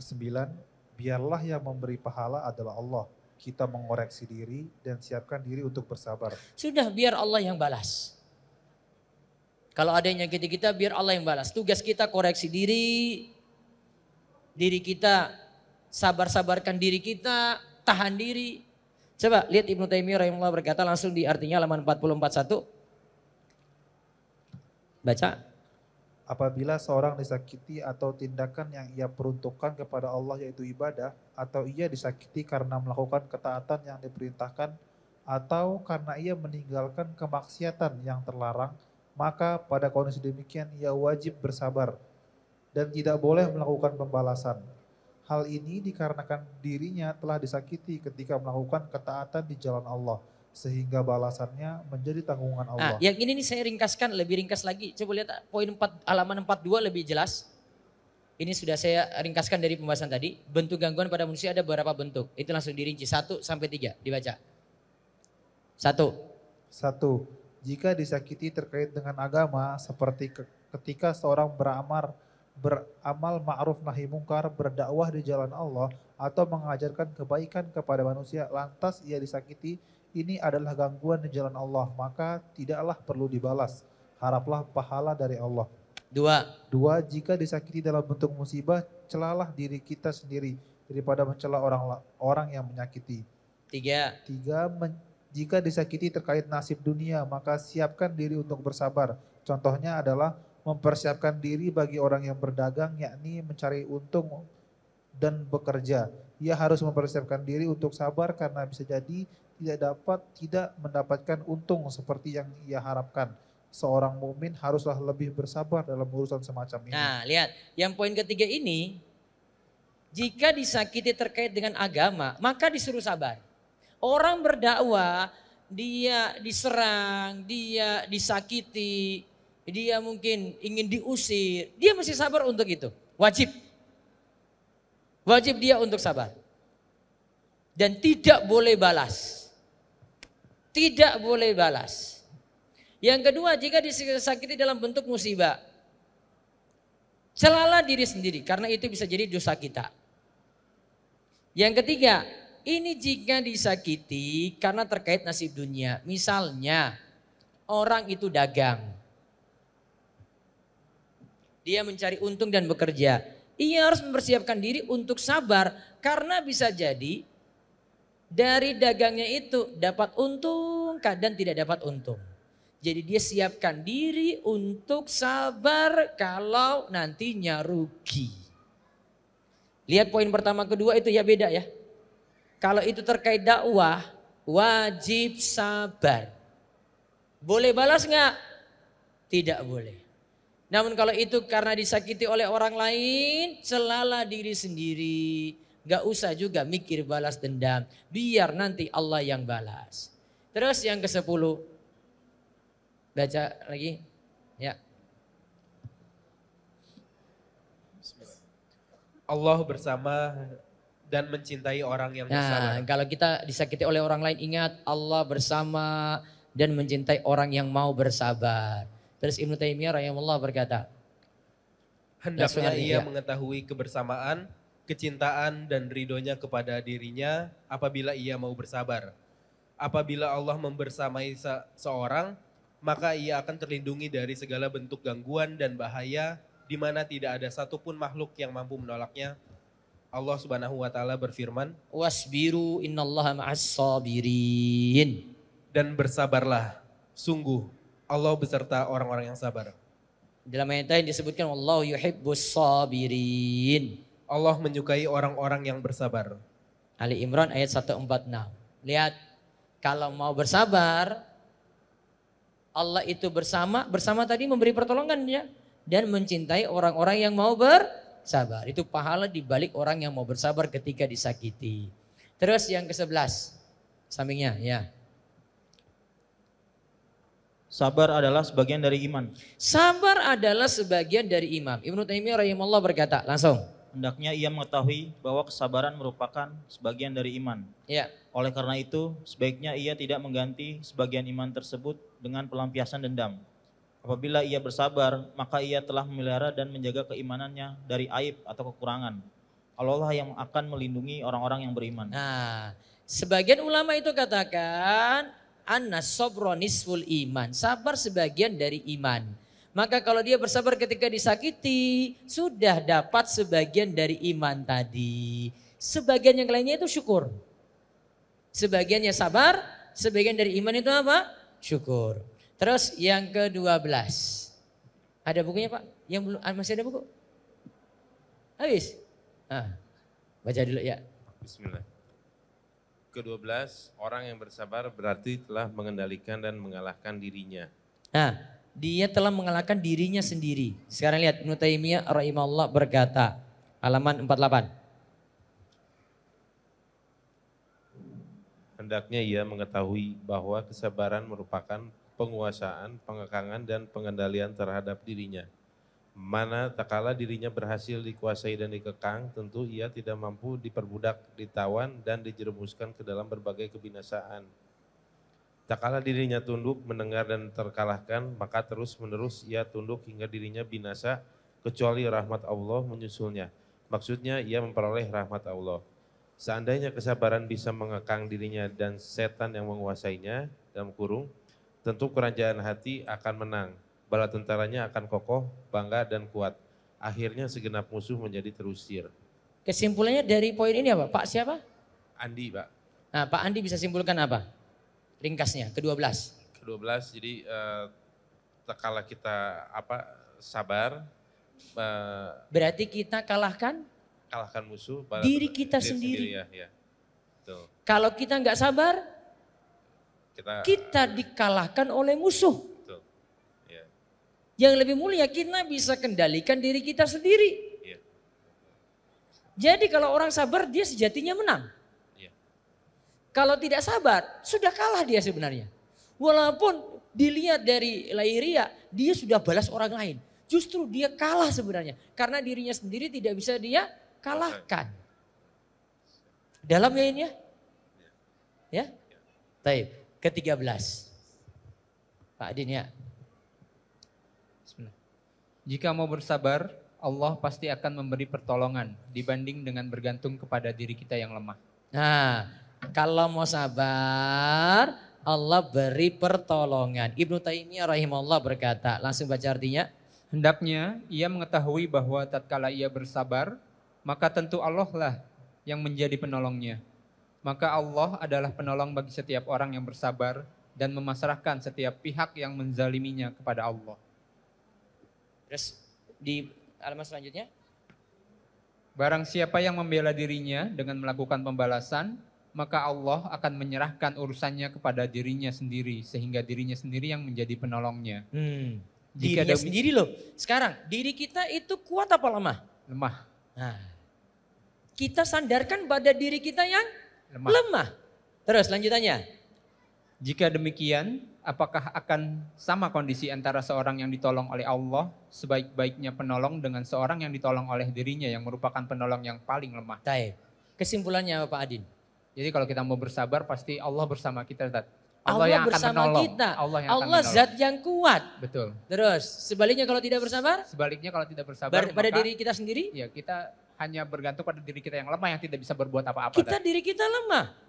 Ke-9, biarlah yang memberi pahala adalah Allah. Kita mengoreksi diri dan siapkan diri untuk bersabar. Sudah, biar Allah yang balas. Kalau ada yang nyakiti kita, biar Allah yang balas. Tugas kita koreksi diri kita sabar-sabarkan diri kita, tahan diri. Coba lihat Ibnu Taimiyah rahimahullah berkata langsung di artinya halaman 44:1. Baca. Apabila seorang disakiti atau tindakan yang ia peruntukkan kepada Allah yaitu ibadah, atau ia disakiti karena melakukan ketaatan yang diperintahkan, atau karena ia meninggalkan kemaksiatan yang terlarang, maka pada kondisi demikian ia wajib bersabar dan tidak boleh melakukan pembalasan. Hal ini dikarenakan dirinya telah disakiti ketika melakukan ketaatan di jalan Allah, sehingga balasannya menjadi tanggungan Allah. Nah, yang ini nih saya ringkaskan, lebih ringkas lagi. Coba lihat poin 4, halaman 42 lebih jelas. Ini sudah saya ringkaskan dari pembahasan tadi. Bentuk gangguan pada manusia ada beberapa bentuk. Itu langsung dirinci 1 sampai 3, dibaca. 1. Jika disakiti terkait dengan agama, seperti ketika seorang beramal ma'ruf nahi mungkar, berdakwah di jalan Allah, atau mengajarkan kebaikan kepada manusia, lantas ia disakiti, ini adalah gangguan di jalan Allah, maka tidaklah perlu dibalas. Haraplah pahala dari Allah. 2. Jika disakiti dalam bentuk musibah, celalah diri kita sendiri daripada mencela orang yang menyakiti. 3. Jika disakiti terkait nasib dunia, maka siapkan diri untuk bersabar. Contohnya adalah mempersiapkan diri bagi orang yang berdagang, yakni mencari untung dan bekerja. Ia harus mempersiapkan diri untuk sabar karena bisa jadi tidak mendapatkan untung seperti yang ia harapkan. Seorang mukmin haruslah lebih bersabar dalam urusan semacam ini. Nah, lihat, yang poin ketiga ini, jika disakiti terkait dengan agama, maka disuruh sabar. Orang berdakwah, dia diserang, dia disakiti, dia mungkin ingin diusir, dia mesti sabar untuk itu. Wajib. Wajib dia untuk sabar. Dan tidak boleh balas. Tidak boleh balas. Yang kedua, jika disakiti dalam bentuk musibah, celalah diri sendiri karena itu bisa jadi dosa kita. Yang ketiga, ini jika disakiti karena terkait nasib dunia. Misalnya, orang itu dagang. Dia mencari untung dan bekerja. Ia harus mempersiapkan diri untuk sabar karena bisa jadi dari dagangnya itu dapat untung, kadang tidak dapat untung. Jadi dia siapkan diri untuk sabar kalau nantinya rugi. Lihat poin pertama kedua itu ya beda ya. Kalau itu terkait dakwah, wajib sabar. Boleh balas nggak? Tidak boleh. Namun kalau itu karena disakiti oleh orang lain, celalah diri sendiri. Gak usah juga mikir balas dendam. Biar nanti Allah yang balas. Terus yang ke-10. Baca lagi. Ya. Allah bersama dan mencintai orang yang bersabar. Nah, kalau kita disakiti oleh orang lain, ingat Allah bersama dan mencintai orang yang mau bersabar. Terus Ibnu Taimiyah rahimahullah berkata, hendaknya ia mengetahui kebersamaan, kecintaan dan ridhonya kepada dirinya apabila ia mau bersabar. Apabila Allah membersamai seorang, maka ia akan terlindungi dari segala bentuk gangguan dan bahaya di mana tidak ada satupun makhluk yang mampu menolaknya. Allah Subhanahu wa taala berfirman, "Wasbiru innallaha ma'as sabirin." Dan bersabarlah, sungguh Allah beserta orang-orang yang sabar. Dalam ayat lain disebutkan wallahu yuhibbus sabirin. Allah menyukai orang-orang yang bersabar. Ali Imran ayat 146. Lihat, kalau mau bersabar, Allah itu bersama tadi memberi pertolongan ya, dan mencintai orang-orang yang mau bersabar. Itu pahala dibalik orang yang mau bersabar ketika disakiti. Terus yang ke-11, sampingnya ya. Sabar adalah sebagian dari iman. Sabar adalah sebagian dari iman. Ibnu Taimiyah rahimahullah berkata, langsung. Hendaknya ia mengetahui bahwa kesabaran merupakan sebagian dari iman. Ya. Oleh karena itu, sebaiknya ia tidak mengganti sebagian iman tersebut dengan pelampiasan dendam. Apabila ia bersabar, maka ia telah memelihara dan menjaga keimanannya dari aib atau kekurangan. Allah lah yang akan melindungi orang-orang yang beriman. Nah, sebagian ulama itu katakan an-sabru nisful iman. Sabar sebagian dari iman. Maka kalau dia bersabar ketika disakiti, sudah dapat sebagian dari iman tadi. Sebagian yang lainnya itu syukur. Sebagiannya sabar, sebagian dari iman itu apa? Syukur. Terus yang ke-12. Ada bukunya Pak? Yang belum masih ada buku? Habis? Baca dulu ya. Bismillah. Ke-12, orang yang bersabar berarti telah mengendalikan dan mengalahkan dirinya. Nah, dia telah mengalahkan dirinya sendiri. Sekarang lihat Ibnu Taimiyah rahimahullah berkata, halaman 48. Hendaknya ia mengetahui bahwa kesabaran merupakan penguasaan, pengekangan dan pengendalian terhadap dirinya. Mana tak kala dirinya berhasil dikuasai dan dikekang, tentu ia tidak mampu diperbudak, ditawan dan dijerumuskan ke dalam berbagai kebinasaan. Tak kala dirinya tunduk, mendengar dan terkalahkan, maka terus menerus ia tunduk hingga dirinya binasa, kecuali rahmat Allah menyusulnya. Maksudnya ia memperoleh rahmat Allah. Seandainya kesabaran bisa mengekang dirinya dan setan yang menguasainya, dalam kurung, tentu kerajaan hati akan menang. Bala tentaranya akan kokoh, bangga dan kuat. Akhirnya segenap musuh menjadi terusir. Kesimpulannya dari poin ini apa? Pak siapa? Andi, Pak. Nah, Pak Andi bisa simpulkan apa? Ringkasnya, ke-12. Ke-12, jadi tak kala kita sabar. Berarti kita kalahkan musuh. Diri kita sendiri. Ya. Betul. Kalau kita nggak sabar, kita dikalahkan oleh musuh. Betul. Ya. Yang lebih mulia kita bisa kendalikan diri kita sendiri. Ya. Jadi kalau orang sabar dia sejatinya menang. Ya. Kalau tidak sabar sudah kalah dia sebenarnya. Walaupun dilihat dari lahiriah dia sudah balas orang lain. Justru dia kalah sebenarnya. Karena dirinya sendiri tidak bisa dia kalahkan. Dalam ya ini ya? Ya? Baik, ke-13. Pak Adin ya. Jika mau bersabar, Allah pasti akan memberi pertolongan dibanding dengan bergantung kepada diri kita yang lemah. Nah, kalau mau sabar, Allah beri pertolongan. Ibnu Taimiyah rahimahullah berkata, langsung baca artinya. Hendaknya ia mengetahui bahwa tatkala ia bersabar, maka tentu Allah lah yang menjadi penolongnya. Maka Allah adalah penolong bagi setiap orang yang bersabar dan memasrahkan setiap pihak yang menzaliminya kepada Allah. Terus di halaman selanjutnya. Barang siapa yang membela dirinya dengan melakukan pembalasan, maka Allah akan menyerahkan urusannya kepada dirinya sendiri, sehingga dirinya sendiri yang menjadi penolongnya. Dirinya sendiri loh. Sekarang, diri kita itu kuat apa lemah? Lemah. Nah, kita sandarkan pada diri kita yang lemah. Terus lanjutannya. Jika demikian, apakah akan sama kondisi antara seorang yang ditolong oleh Allah sebaik-baiknya penolong dengan seorang yang ditolong oleh dirinya yang merupakan penolong yang paling lemah? Baik. Kesimpulannya apa Pak Adin? Jadi kalau kita mau bersabar pasti Allah bersama kita, Ustaz. Allah yang akan bersama menolong. kita. Allah yang akan Allah menolong. zat yang kuat. Betul. Terus sebaliknya kalau tidak bersabar? Sebaliknya kalau tidak bersabar Pada maka, diri kita sendiri? Ya, kita hanya bergantung pada diri kita yang lemah yang tidak bisa berbuat apa-apa. Kita diri kita lemah.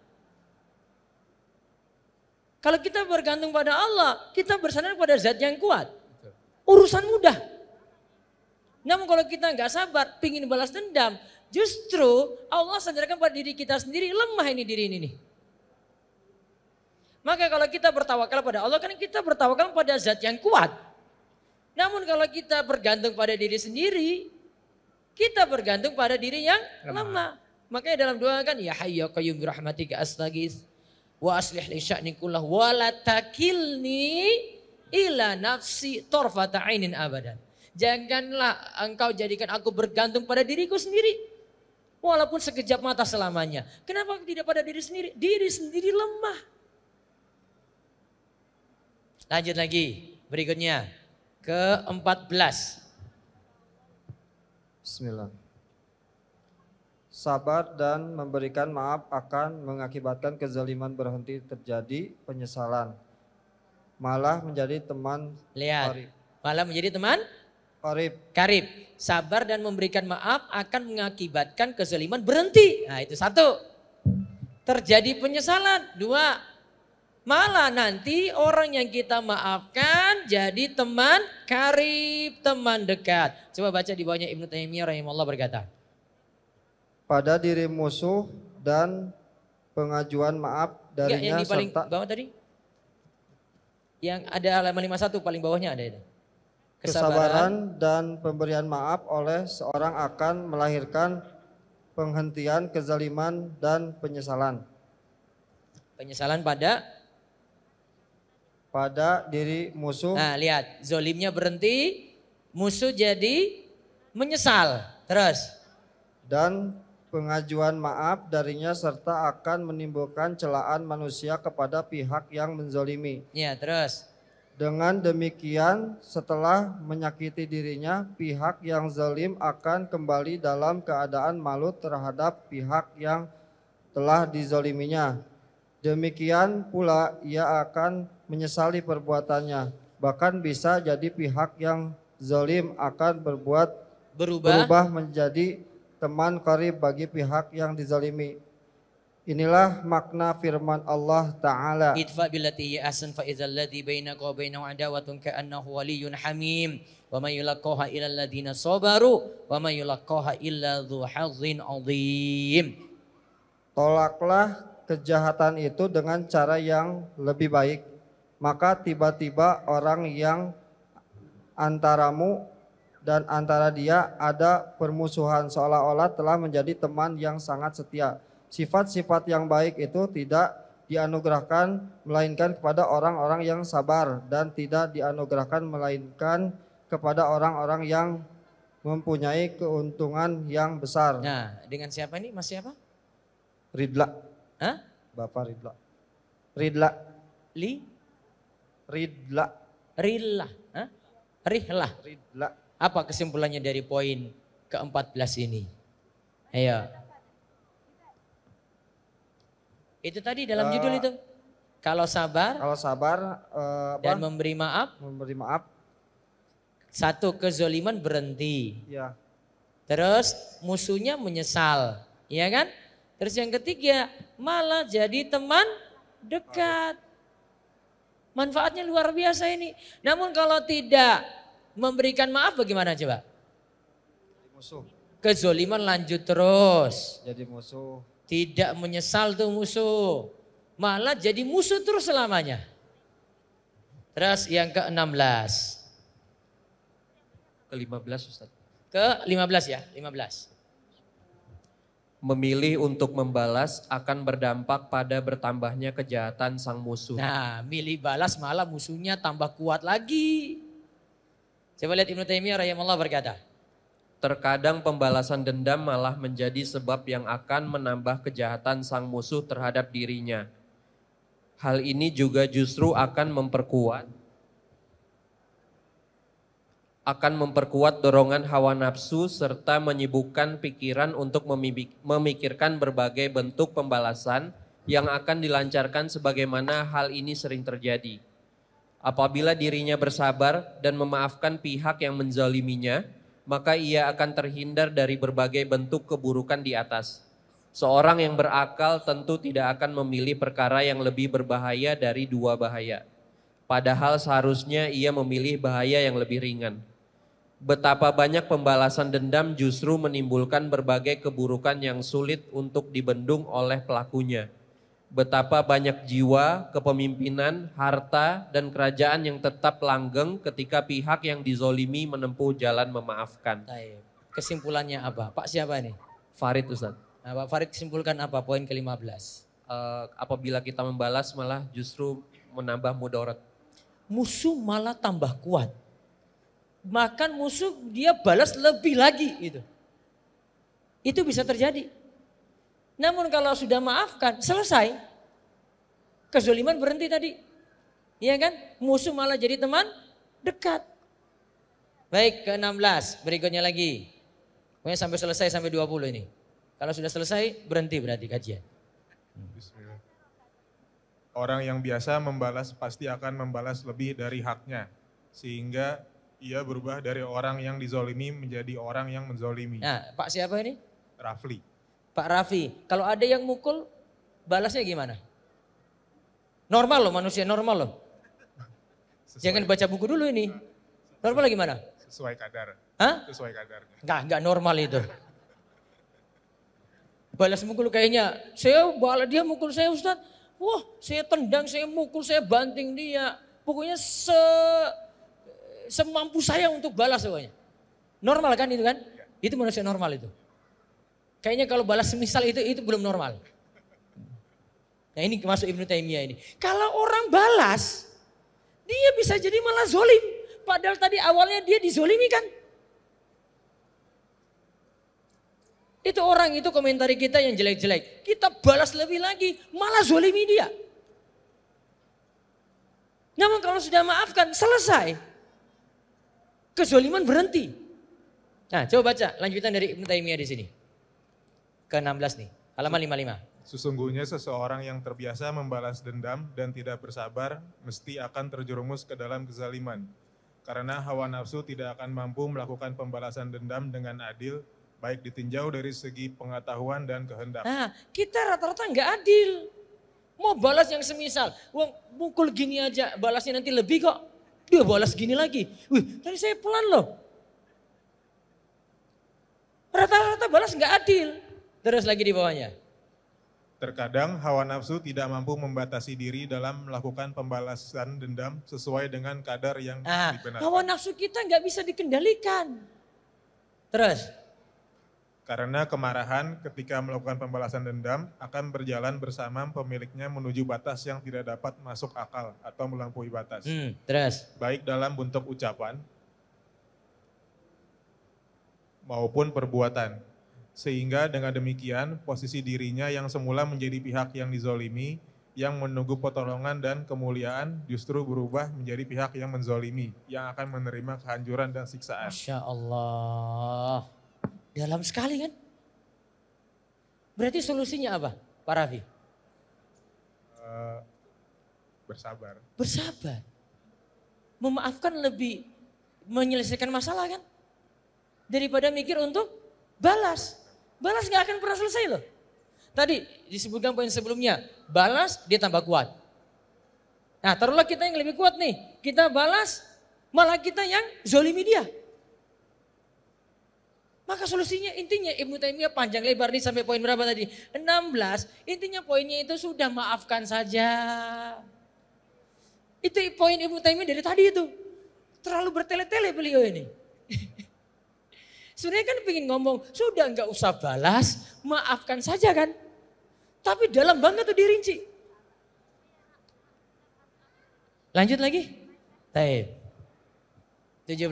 Kalau kita bergantung pada Allah, kita bersandar pada zat yang kuat. Urusan mudah. Namun kalau kita nggak sabar, pingin balas dendam, justru Allah sandarkan pada diri kita sendiri, lemah ini diri ini nih. Maka kalau kita bertawakal pada Allah, kan kita bertawakal pada zat yang kuat. Namun kalau kita bergantung pada diri sendiri, kita bergantung pada diri yang lemah. Makanya dalam doa kan, ya hayyu ya qayyum birahmatika astaghits wa aslih li sya'ni kullah wa la takilni ila nafsi tarfata ainin abadan. Janganlah engkau jadikan aku bergantung pada diriku sendiri walaupun sekejap mata selamanya. Kenapa tidak pada diri sendiri? Diri sendiri lemah. Lanjut lagi berikutnya ke-14. Bismillah. Sabar dan memberikan maaf akan mengakibatkan kezaliman berhenti terjadi penyesalan. Malah menjadi teman Lihat, malah menjadi teman karib. Sabar dan memberikan maaf akan mengakibatkan kezaliman berhenti. Nah itu satu. Terjadi penyesalan. Dua. Malah nanti orang yang kita maafkan jadi teman karib, teman dekat. Coba baca di bawahnya Ibnu Taimiyah rahimahullah berkata. Pada diri musuh dan pengajuan maaf darinya yang di paling serta bawah tadi? Yang ada halaman 51 paling bawahnya ada. kesabaran dan pemberian maaf oleh seorang akan melahirkan penghentian kezaliman dan penyesalan. Penyesalan pada diri musuh. Nah lihat, zolimnya berhenti, musuh jadi menyesal. Terus? Dan pengajuan maaf darinya serta akan menimbulkan celaan manusia kepada pihak yang menzolimi. Ya, terus. Dengan demikian setelah menyakiti dirinya, pihak yang zalim akan kembali dalam keadaan malu terhadap pihak yang telah dizoliminya. Demikian pula ia akan menyesali perbuatannya. Bahkan bisa jadi pihak yang zalim akan berubah menjadi teman qarib bagi pihak yang dizalimi. Inilah makna firman Allah Ta'ala. Idfa billati ahsan fa idzal ladzi bainaka wa bainahu adawatun ka'annahu waliyyun hamim wa may yulaqaha illa alladziina sabaru wa may yulaqaha illa dzu hazzin 'adzim. Tolaklah kejahatan itu dengan cara yang lebih baik, maka tiba-tiba orang yang antaramu dan antara dia ada permusuhan seolah-olah telah menjadi teman yang sangat setia. Sifat-sifat yang baik itu tidak dianugerahkan melainkan kepada orang-orang yang sabar dan tidak dianugerahkan melainkan kepada orang-orang yang mempunyai keuntungan yang besar. Nah, dengan siapa ini? Mas siapa? Ridla. Hah? Bapak Ridla. Ridla. Ridla. Hah? Rihlah. Ridla. Apa kesimpulannya dari poin ke-14 ini? Ayo. Itu tadi dalam judul itu. Kalau sabar dan memberi maaf. Satu, kezoliman berhenti. Ya. Terus musuhnya menyesal, ya kan? Terus yang ketiga, malah jadi teman dekat. Manfaatnya luar biasa ini. Namun kalau tidak memberikan maaf bagaimana coba? Musuh. Kezoliman lanjut terus. Jadi musuh. Tidak menyesal tuh musuh. Malah jadi musuh terus selamanya. Terus yang ke-16. Ke-15 Ustaz. Ke-15 ya, 15. Memilih untuk membalas akan berdampak pada bertambahnya kejahatan sang musuh. Nah, milih balas malah musuhnya tambah kuat lagi. Coba lihat Ibnu Taimiyah rahimahullah berkata. Terkadang pembalasan dendam malah menjadi sebab yang akan menambah kejahatan sang musuh terhadap dirinya. Hal ini juga justru akan memperkuat dorongan hawa nafsu serta menyibukkan pikiran untuk memikirkan berbagai bentuk pembalasan yang akan dilancarkan sebagaimana hal ini sering terjadi. Apabila dirinya bersabar dan memaafkan pihak yang menzaliminya, maka ia akan terhindar dari berbagai bentuk keburukan di atas. Seorang yang berakal tentu tidak akan memilih perkara yang lebih berbahaya dari dua bahaya. Padahal seharusnya ia memilih bahaya yang lebih ringan. Betapa banyak pembalasan dendam justru menimbulkan berbagai keburukan yang sulit untuk dibendung oleh pelakunya. Betapa banyak jiwa, kepemimpinan, harta, dan kerajaan yang tetap langgeng ketika pihak yang dizolimi menempuh jalan memaafkan. Kesimpulannya apa? Pak siapa nih? Farid Ustaz. Nah, Pak Farid kesimpulkan apa poin ke-15? Apabila kita membalas malah justru menambah mudarat. Musuh malah tambah kuat. Makan musuh dia balas lebih lagi gitu. Itu bisa terjadi. Namun kalau sudah maafkan, selesai. Kezoliman berhenti tadi. Iya kan? Musuh malah jadi teman dekat. Baik, ke-16. Berikutnya lagi. Pokoknya sampai selesai sampai 20 ini. Kalau sudah selesai, berhenti berarti kajian. Bismillah. Orang yang biasa membalas pasti akan membalas lebih dari haknya. Sehingga ia berubah dari orang yang dizolimi menjadi orang yang menzolimi. Nah, Pak siapa ini? Rafli. Pak Raffi, kalau ada yang mukul, balasnya gimana? Normal loh, manusia normal loh. Jangan baca buku dulu ini. Normal gimana? Sesuai kadar. Hah? Sesuai kadarnya. Enggak normal itu. Balas mukul kayaknya, dia mukul saya Ustaz. Wah, saya tendang, saya mukul, saya banting dia. Pokoknya semampu saya untuk balas pokoknya. Normal kan itu kan? Itu manusia normal itu. Kayaknya kalau balas semisal itu belum normal. Nah ini masuk Ibnu Taimiyah ini. Kalau orang balas, dia bisa jadi malah zolim. Padahal tadi awalnya dia dizolimi kan. Itu orang itu komentari kita yang jelek-jelek. Kita balas lebih lagi, malah zolimi dia. Namun kalau sudah maafkan, selesai. Kezoliman berhenti. Nah coba baca lanjutan dari Ibnu Taimiyah di sini. Ke-16 nih, halaman 55. Sesungguhnya seseorang yang terbiasa membalas dendam dan tidak bersabar mesti akan terjerumus ke dalam kezaliman. Karena hawa nafsu tidak akan mampu melakukan pembalasan dendam dengan adil, baik ditinjau dari segi pengetahuan dan kehendak. Nah, kita rata-rata nggak adil. Mau balas yang semisal, wong mukul gini aja, balasnya nanti lebih kok. Dia balas gini lagi. Wih, tadi saya pelan loh. Rata-rata balas nggak adil. Terus lagi di bawahnya. Terkadang hawa nafsu tidak mampu membatasi diri dalam melakukan pembalasan dendam sesuai dengan kadar yang dibenarkan. Hawa nafsu kita nggak bisa dikendalikan. Terus? Karena kemarahan ketika melakukan pembalasan dendam akan berjalan bersama pemiliknya menuju batas yang tidak dapat masuk akal atau melampaui batas. Terus? Baik dalam bentuk ucapan maupun perbuatan. Sehingga dengan demikian posisi dirinya yang semula menjadi pihak yang dizolimi, yang menunggu pertolongan dan kemuliaan justru berubah menjadi pihak yang menzolimi, yang akan menerima kehancuran dan siksaan. Masya Allah. Dalam sekali kan? Berarti solusinya apa Pak Raffi? Bersabar. Bersabar. Memaafkan lebih menyelesaikan masalah kan? Daripada mikir untuk balas. Balas gak akan pernah selesai loh. Tadi disebutkan poin sebelumnya, balas dia tambah kuat. Nah taruhlah kita yang lebih kuat nih, kita balas malah kita yang zolimi dia. Maka solusinya intinya Ibnu Taimiyah panjang lebar nih sampai poin berapa tadi? 16, intinya poinnya itu sudah maafkan saja. Itu poin Ibnu Taimiyah dari tadi itu. Terlalu bertele-tele beliau ini. Sebenarnya kan pengen ngomong, sudah nggak usah balas, maafkan saja kan. Tapi dalam banget tuh dirinci. Lanjut lagi. Baik. 17.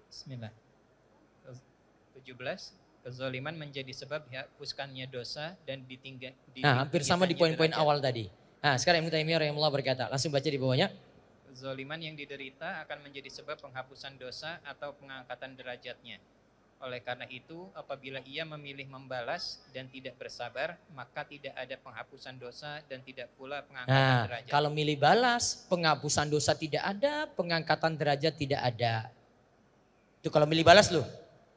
Bismillah. 17. Kezaliman menjadi sebab dihapuskannya dosa dan Nah, hampir sama di poin-poin awal tadi. Nah, sekarang Ibnu Taimiyah rahimahullah berkata, langsung baca di bawahnya. Kezaliman yang diderita akan menjadi sebab penghapusan dosa atau pengangkatan derajatnya. Oleh karena itu, apabila ia memilih membalas dan tidak bersabar, maka tidak ada penghapusan dosa dan tidak pula pengangkatan derajat. Kalau milih balas, penghapusan dosa tidak ada, pengangkatan derajat tidak ada. Itu kalau milih balas loh.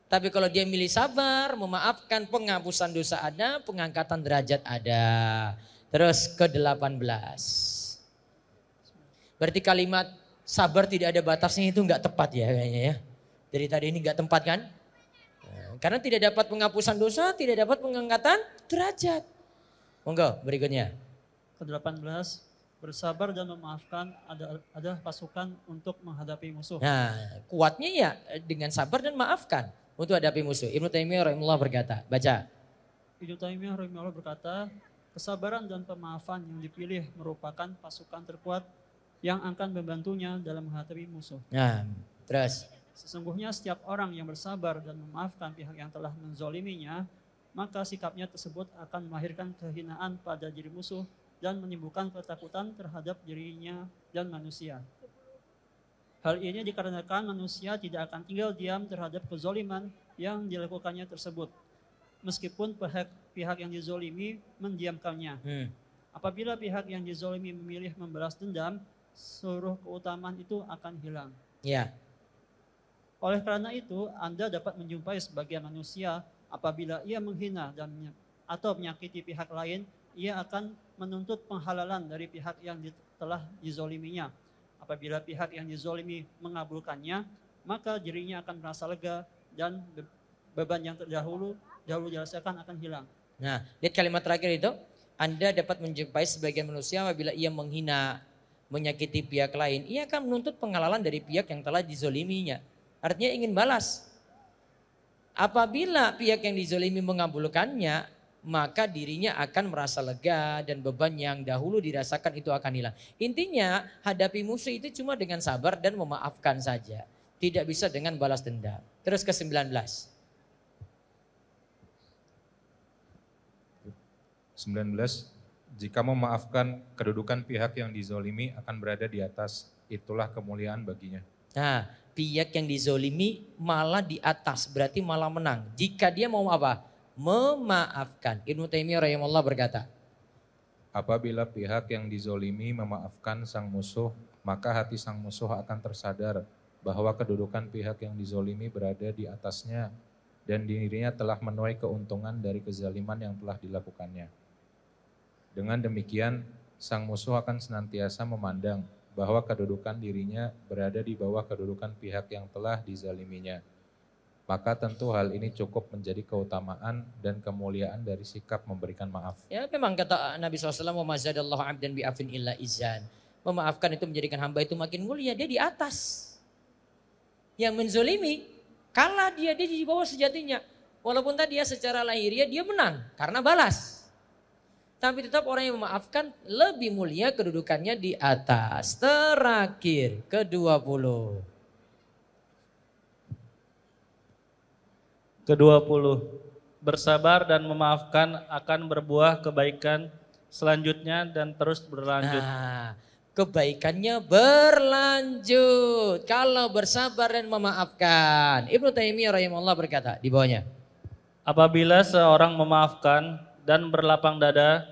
Tapi kalau dia milih sabar, memaafkan, penghapusan dosa ada, pengangkatan derajat ada. Terus ke-18. Berarti kalimat sabar tidak ada batasnya itu enggak tepat ya kayaknya ya. Dari tadi ini enggak tepat kan? Karena tidak dapat penghapusan dosa, tidak dapat pengangkatan derajat. Monggo berikutnya. Ke-18, bersabar dan memaafkan adalah pasukan untuk menghadapi musuh. Nah, kuatnya ya dengan sabar dan maafkan untuk hadapi musuh. Ibnu Taimiyah rahimahullah berkata, baca. Ibnu Taimiyah rahimahullah berkata, kesabaran dan pemaafan yang dipilih merupakan pasukan terkuat yang akan membantunya dalam menghadapi musuh. Nah, terus. Sesungguhnya setiap orang yang bersabar dan memaafkan pihak yang telah menzoliminya, maka sikapnya tersebut akan melahirkan kehinaan pada diri musuh dan menimbulkan ketakutan terhadap dirinya dan manusia. Hal ini dikarenakan manusia tidak akan tinggal diam terhadap kezoliman yang dilakukannya tersebut, meskipun pihak yang dizolimi mendiamkannya. Apabila pihak yang dizolimi memilih membalas dendam, seluruh keutamaan itu akan hilang. Ya. Oleh karena itu, Anda dapat menjumpai sebagian manusia apabila ia menghina atau menyakiti pihak lain, ia akan menuntut penghalalan dari pihak yang telah dizoliminya. Apabila pihak yang dizolimi mengabulkannya, maka dirinya akan merasa lega dan beban yang dahulu dirasakan akan hilang. Nah, lihat kalimat terakhir itu. Anda dapat menjumpai sebagian manusia apabila ia menghina, menyakiti pihak lain, ia akan menuntut penghalalan dari pihak yang telah dizoliminya. Artinya ingin balas. Apabila pihak yang dizolimi mengabulkannya, maka dirinya akan merasa lega dan beban yang dahulu dirasakan itu akan hilang. Intinya hadapi musuh itu cuma dengan sabar dan memaafkan saja. Tidak bisa dengan balas dendam. Terus ke-19. 19. Jika memaafkan, kedudukan pihak yang dizolimi akan berada di atas. Itulah kemuliaan baginya. Nah, pihak yang dizolimi malah di atas, berarti malah menang. Jika dia mau apa? Memaafkan. Ibnu Taimiyah rahimahullah berkata, apabila pihak yang dizolimi memaafkan sang musuh, maka hati sang musuh akan tersadar bahwa kedudukan pihak yang dizolimi berada di atasnya dan dirinya telah menuai keuntungan dari kezaliman yang telah dilakukannya. Dengan demikian, sang musuh akan senantiasa memandang bahwa kedudukan dirinya berada di bawah kedudukan pihak yang telah dizaliminya. Maka tentu hal ini cukup menjadi keutamaan dan kemuliaan dari sikap memberikan maaf. Ya memang kata Nabi SAW, wa mazadallahu abdan bi'afin illa izan. Memaafkan itu menjadikan hamba itu makin mulia, dia di atas. Yang menzolimi, kalah dia di bawah sejatinya. Walaupun tadi dia secara lahiriah dia menang karena balas. Tapi tetap orang yang memaafkan lebih mulia kedudukannya di atas. Terakhir, ke-20. Ke-20, bersabar dan memaafkan akan berbuah kebaikan selanjutnya dan terus berlanjut. Nah, kebaikannya berlanjut kalau bersabar dan memaafkan. Ibnu Taimiyah rahimahullah berkata di bawahnya. Apabila seorang memaafkan dan berlapang dada,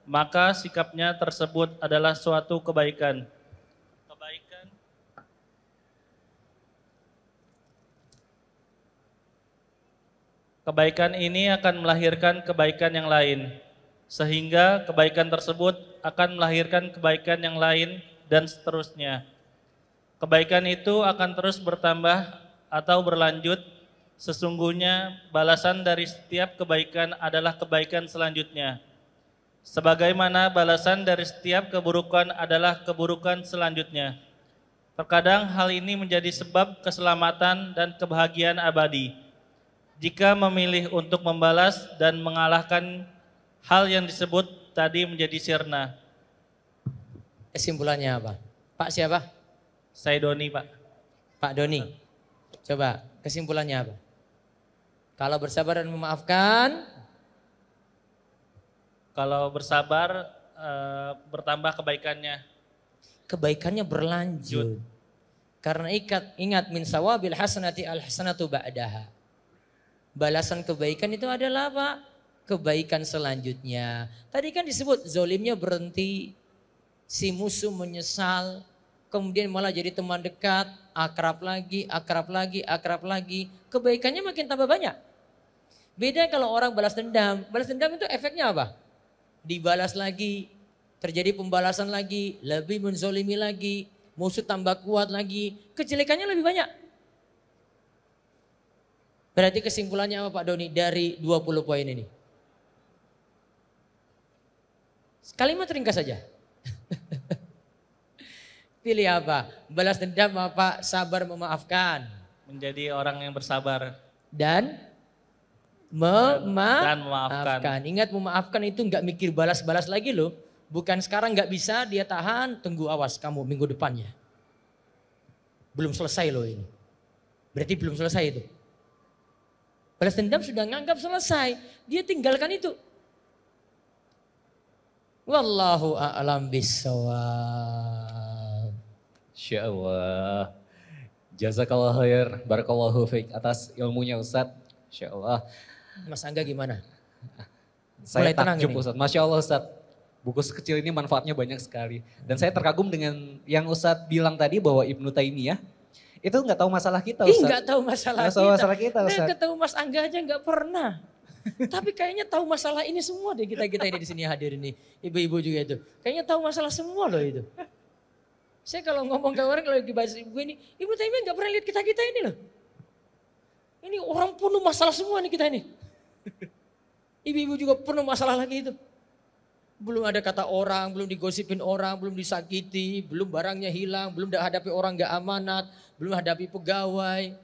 maka sikapnya tersebut adalah suatu kebaikan. Kebaikan ini akan melahirkan kebaikan yang lain, sehingga kebaikan tersebut akan melahirkan kebaikan yang lain dan seterusnya. Kebaikan itu akan terus bertambah atau berlanjut, sesungguhnya balasan dari setiap kebaikan adalah kebaikan selanjutnya. Sebagaimana balasan dari setiap keburukan adalah keburukan selanjutnya. Terkadang hal ini menjadi sebab keselamatan dan kebahagiaan abadi. Jika memilih untuk membalas dan mengalahkan hal yang disebut tadi menjadi sirna. Kesimpulannya apa? Pak siapa? Saya Doni, Pak. Pak Doni. Coba kesimpulannya apa? Kalau bersabar dan memaafkan, kalau bersabar bertambah kebaikannya. Kebaikannya berlanjut. Karena ingat min sawabil hasanati al hasanatu ba'daha. Balasan kebaikan itu adalah apa? Kebaikan selanjutnya. Tadi kan disebut zolimnya berhenti, si musuh menyesal, kemudian malah jadi teman dekat, akrab lagi, akrab lagi, akrab lagi. Kebaikannya makin tambah banyak. Beda kalau orang balas dendam. Balas dendam itu efeknya apa? Dibalas lagi, terjadi pembalasan lagi, lebih menzolimi lagi, musuh tambah kuat lagi, kejelekannya lebih banyak. Berarti kesimpulannya apa Pak Doni dari 20 poin ini? Kalimat ringkas saja. Pilih apa? Balas dendam apa? Sabar memaafkan. Menjadi orang yang bersabar. Dan memaafkan. Ingat memaafkan itu nggak mikir balas-balas lagi loh. Bukan sekarang nggak bisa dia tahan, tunggu awas kamu minggu depannya. Belum selesai loh ini. Berarti belum selesai itu. Balas dendam sudah nganggap selesai. Dia tinggalkan itu. Wallahu a'lam bissawab. Insyaallah. Jazakallah khair, barakallahu fiik atas ilmunya Ustaz. Insyaallah. Mas Angga gimana? Saya Mulai tenang takjub ini. Ustaz. Masya Allah Ustaz. Buku sekecil ini manfaatnya banyak sekali. Dan saya terkagum dengan yang Ustaz bilang tadi bahwa Ibnu Taimiyah itu nggak tahu masalah kita Ustaz. Nggak tahu masalah Nggak kita. tahu masalah kita Ustaz. Nah, ketemu Mas Angga aja nggak pernah. Tapi kayaknya tahu masalah ini semua deh kita ini di sini hadir ini. Ibu-ibu juga itu. Kayaknya tahu masalah semua loh itu. Saya kalau ngomong ke orang kalau lagi bahas ibu ini, Ibu Taimiyah nggak pernah lihat kita ini loh. Ini orang penuh masalah semua nih kita ini. Ibu-ibu juga penuh masalah lagi itu. Belum ada kata orang, belum digosipin orang, belum disakiti, belum barangnya hilang, belum hadapi orang gak amanat, belum hadapi pegawai.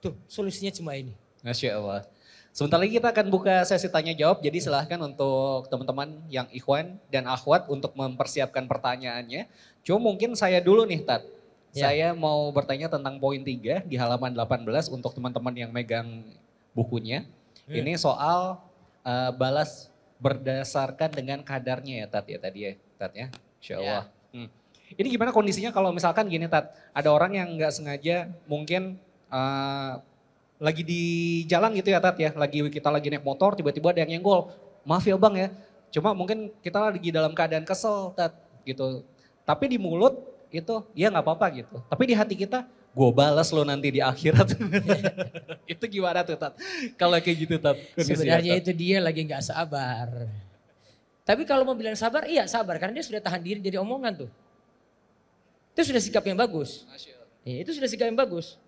Tuh solusinya cuma ini. Masya Allah. Sebentar lagi kita akan buka sesi tanya jawab, jadi silahkan untuk teman-teman yang ikhwan dan akhwat untuk mempersiapkan pertanyaannya. Cuma mungkin saya dulu nih Tat. Ya. Saya mau bertanya tentang poin 3 di halaman 18 untuk teman-teman yang megang bukunya. Ini soal balas berdasarkan dengan kadarnya ya Tat ya tadi ya Tat ya. Insya Allah. Ini gimana kondisinya kalau misalkan gini Tat, ada orang yang nggak sengaja mungkin lagi di jalan gitu ya Tat ya, kita lagi naik motor tiba-tiba ada yang nyenggol, maaf ya Bang ya, cuma mungkin kita lagi dalam keadaan kesel Tat gitu, tapi di mulut itu ya nggak apa-apa gitu, tapi di hati kita gue balas lo nanti di akhirat. Itu gimana tuh Tat? Kalau kayak gitu Tat? Sebenarnya itu dia lagi nggak sabar. Tapi kalau mau bilang sabar, iya sabar karena dia sudah tahan diri dari omongan tuh. Itu sudah sikap yang bagus. Iya, itu sudah sikap yang bagus.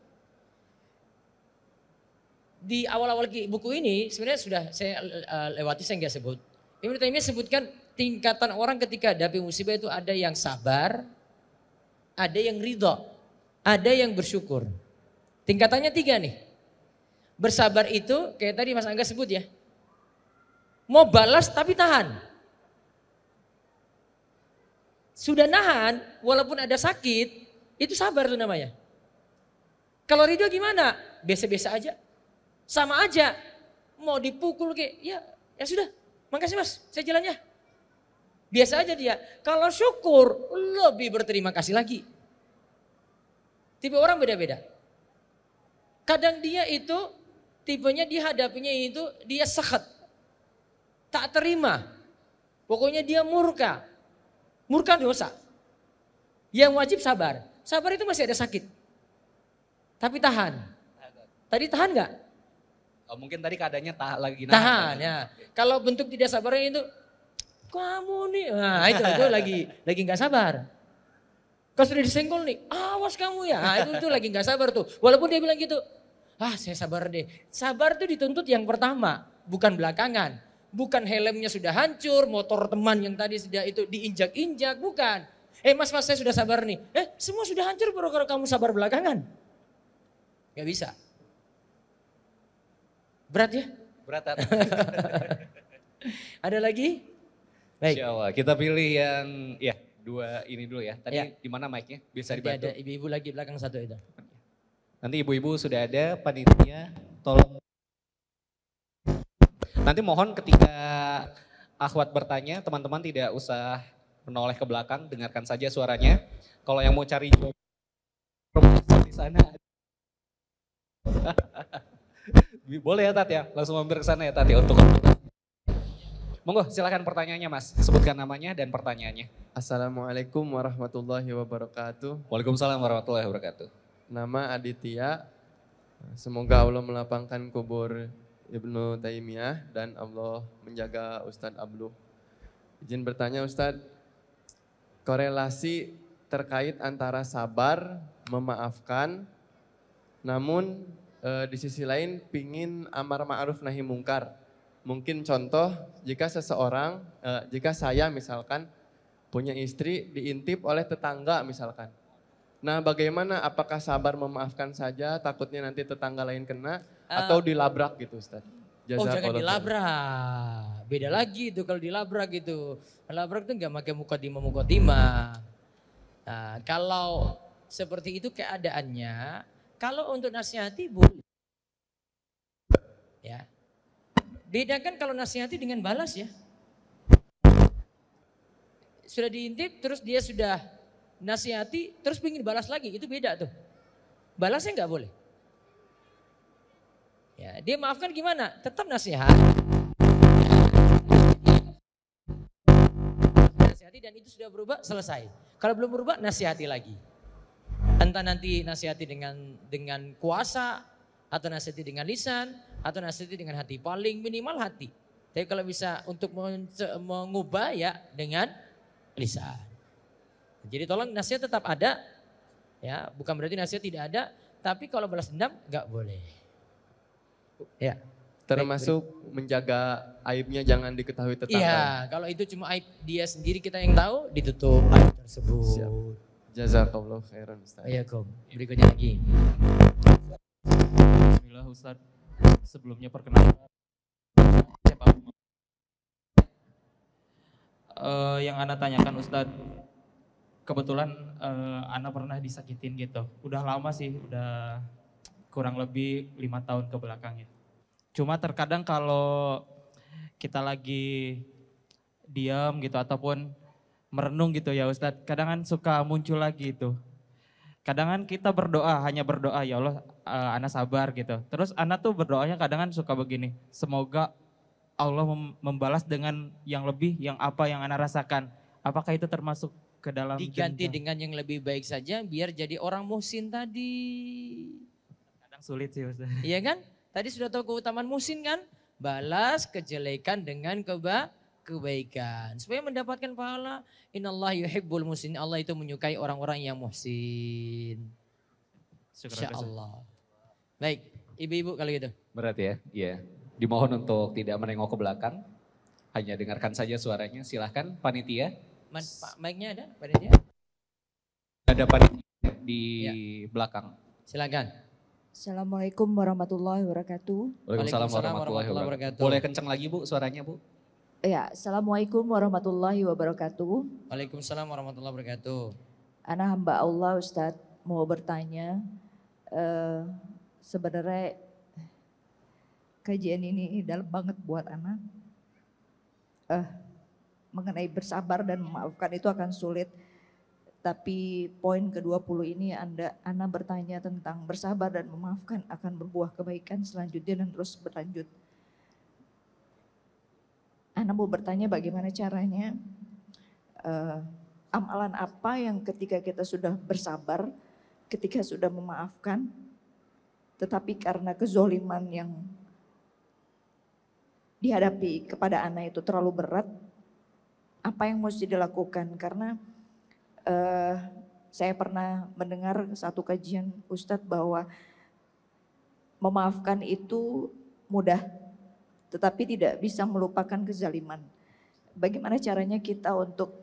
Di awal-awal buku ini sebenarnya sudah saya lewati, saya nggak sebut. Ibnu Taimiyah sebutkan tingkatan orang ketika hadapi musibah itu ada yang sabar, ada yang ridho, ada yang bersyukur. Tingkatannya 3 nih. Bersabar itu kayak tadi Mas Angga sebut ya. Mau balas tapi tahan. Sudah nahan walaupun ada sakit, itu sabar tuh namanya. Kalau ridho gimana? Biasa-biasa aja. Sama aja. Mau dipukul kayak ya sudah. Makasih Mas, saya jalan ya. Biasa aja dia. Kalau syukur lebih berterima kasih lagi. Tipe orang beda-beda. Kadang dia itu tipenya dihadapinya itu dia sakhat. Tak terima. Pokoknya dia murka. Murka dosa. Yang wajib sabar. Sabar itu masih ada sakit. Tapi tahan. Tadi tahan gak? Oh, mungkin tadi keadaannya lagi tahan ya. Kalau bentuk tidak sabarnya itu kamu nih. Nah, itu lagi nggak sabar. Kalau sudah disenggol nih, awas kamu ya. Nah, itu lagi nggak sabar tuh. Walaupun dia bilang gitu, saya sabar deh. Sabar tuh dituntut yang pertama, bukan belakangan. Bukan helmnya sudah hancur, motor teman yang tadi sudah itu diinjak-injak, bukan. Mas saya sudah sabar nih. Semua sudah hancur baru kalau kamu sabar belakangan. Gak bisa. Berat ya? Berat. Ada lagi? Baik. Insya Allah. Kita pilih yang dua ini dulu ya. Tadi di mana mic-nya? Bisa Nanti dibantu. ada ibu-ibu lagi belakang satu itu. Nanti ibu-ibu sudah ada, panitia tolong. Nanti mohon ketika akhwat bertanya, teman-teman tidak usah menoleh ke belakang, dengarkan saja suaranya. Kalau yang mau cari di sana. Boleh ya Tat ya, langsung mampir ke sana ya Tat ya untuk. Monggo silakan pertanyaannya Mas, sebutkan namanya dan pertanyaannya. Assalamualaikum warahmatullahi wabarakatuh. Waalaikumsalam warahmatullahi wabarakatuh. Nama Aditya, semoga Allah melapangkan kubur Ibnu Taimiyah dan Allah menjaga Ustadz Abduh. Izin bertanya Ustadz, korelasi terkait antara sabar, memaafkan, namun di sisi lain pingin amar ma'ruf nahi mungkar. Mungkin contoh jika seseorang, jika saya misalkan punya istri diintip oleh tetangga misalkan. Nah bagaimana, apakah sabar memaafkan saja takutnya nanti tetangga lain kena atau dilabrak gitu Ustaz? Jangan dilabrak, beda lagi itu kalau dilabrak gitu. Dilabrak itu nggak pakai mukaddimah. Nah kalau seperti itu keadaannya, kalau untuk nasihati boleh. Ya. Bedakan kalau nasihati dengan balas ya. Sudah diintip terus dia sudah nasihati terus ingin balas lagi, itu beda tuh. Balasnya nggak boleh. Ya, dia maafkan gimana? Tetap nasihat. Nasihati dan itu sudah berubah, selesai. Kalau belum berubah, nasihati lagi. Entah nanti nasihati dengan kuasa, atau nasihati dengan lisan, atau nasihati dengan hati. Paling minimal hati. Tapi kalau bisa untuk mengubah ya dengan lisan. Jadi tolong nasihat tetap ada, ya bukan berarti nasihat tidak ada, tapi kalau balas dendam nggak boleh. Ya. Termasuk menjaga aibnya jangan diketahui tetangga. Iya, kalau itu cuma aib dia sendiri kita yang tahu, ditutup aib tersebut. Siap. Jazakallah khairan Ustaz. Ayakum. Berikutnya lagi. Bismillah Ustaz, sebelumnya perkenalan. Yang Ana tanyakan Ustaz, kebetulan Ana pernah disakitin gitu. Udah lama sih, udah kurang lebih 5 tahun ke belakang ya. Cuma terkadang kalau kita lagi diam gitu ataupun merenung gitu ya Ustadz, kadang kan suka muncul lagi itu. Kadang kan kita berdoa, hanya berdoa ya Allah Ana sabar gitu. Terus Ana tuh berdoanya kadang kan suka begini, semoga Allah membalas dengan yang lebih yang apa yang Ana rasakan. Apakah itu termasuk ke dalam diganti dengan yang lebih baik saja biar jadi orang muhsin tadi. Kadang sulit sih Ustaz. Iya kan? Tadi sudah tahu keutamaan muhsin kan? Balas kejelekan dengan kebaikan. Supaya mendapatkan pahala. Innallaha yuhibbul muhsin. Allah itu menyukai orang-orang yang muhsin. Insya Allah. Baik, ibu-ibu kalau gitu. Berat ya? Iya. Dimohon untuk tidak menengok ke belakang. Hanya dengarkan saja suaranya. Silahkan panitia. Pak mic-nya ada panitia? Ada panitia di belakang. Silakan. Assalamualaikum warahmatullahi wabarakatuh. Waalaikumsalam warahmatullahi wabarakatuh. Boleh kencang lagi Bu suaranya Bu? Ya, Assalamualaikum warahmatullahi wabarakatuh. Waalaikumsalam warahmatullahi wabarakatuh. Ana hamba Allah Ustadz mau bertanya, sebenarnya kajian ini dalam banget buat Ana. Mengenai bersabar dan memaafkan itu akan sulit. Tapi poin ke-20 ini Ana bertanya tentang bersabar dan memaafkan akan berbuah kebaikan selanjutnya dan terus berlanjut. Ana mau bertanya bagaimana caranya, amalan apa yang ketika kita sudah bersabar, ketika sudah memaafkan, tetapi karena kezoliman yang dihadapi kepada Ana itu terlalu berat, apa yang mesti dilakukan? Karena saya pernah mendengar satu kajian Ustadz bahwa memaafkan itu mudah, tetapi tidak bisa melupakan kezaliman. Bagaimana caranya kita untuk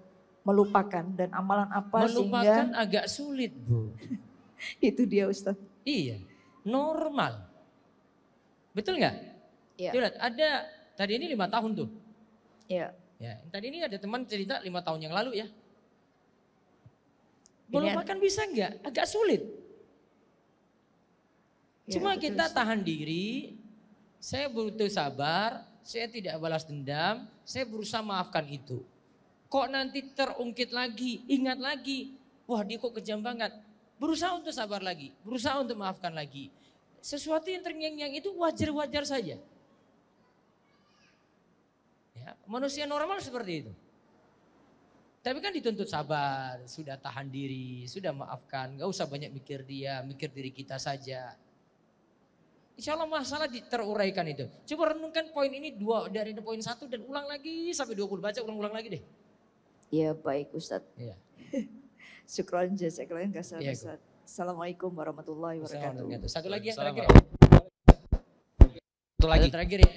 melupakan dan amalan apa Melupakan sehingga agak sulit, Bu. itu dia Ustaz. Iya, normal. Betul nggak? Iya. Lihat, ada tadi ini 5 tahun tuh. Iya. Ya, tadi ini ada teman cerita 5 tahun yang lalu ya. Ini Melupakan bisa nggak? Agak sulit. Ya, Cuma betul, kita Ustaz. tahan diri, saya butuh sabar, saya tidak balas dendam, saya berusaha maafkan itu. Kok nanti terungkit lagi, ingat lagi, wah dia kok kejam banget. Berusaha untuk sabar lagi, berusaha untuk maafkan lagi. Sesuatu yang terngiang-ngiang itu wajar-wajar saja. Ya, manusia normal seperti itu. Tapi kan dituntut sabar, sudah tahan diri, sudah maafkan, gak usah banyak mikir dia, mikir diri kita saja. Insya Allah masalah teruraikan itu. Coba renungkan poin ini dari poin 1 dan ulang lagi sampai 20. Baca ulang-ulang lagi deh. Ya baik Ustaz. Iya. Syukran jazakallahu khairan Iya, Ustaz. Assalamualaikum warahmatullahi wabarakatuh. Satu lagi ya terakhir. Satu lagi. Ada terakhir ya.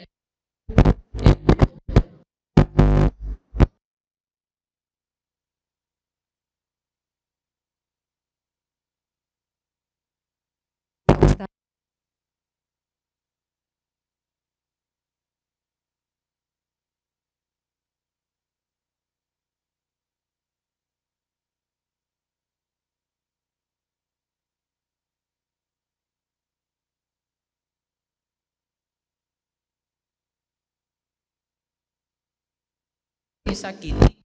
Disakiti,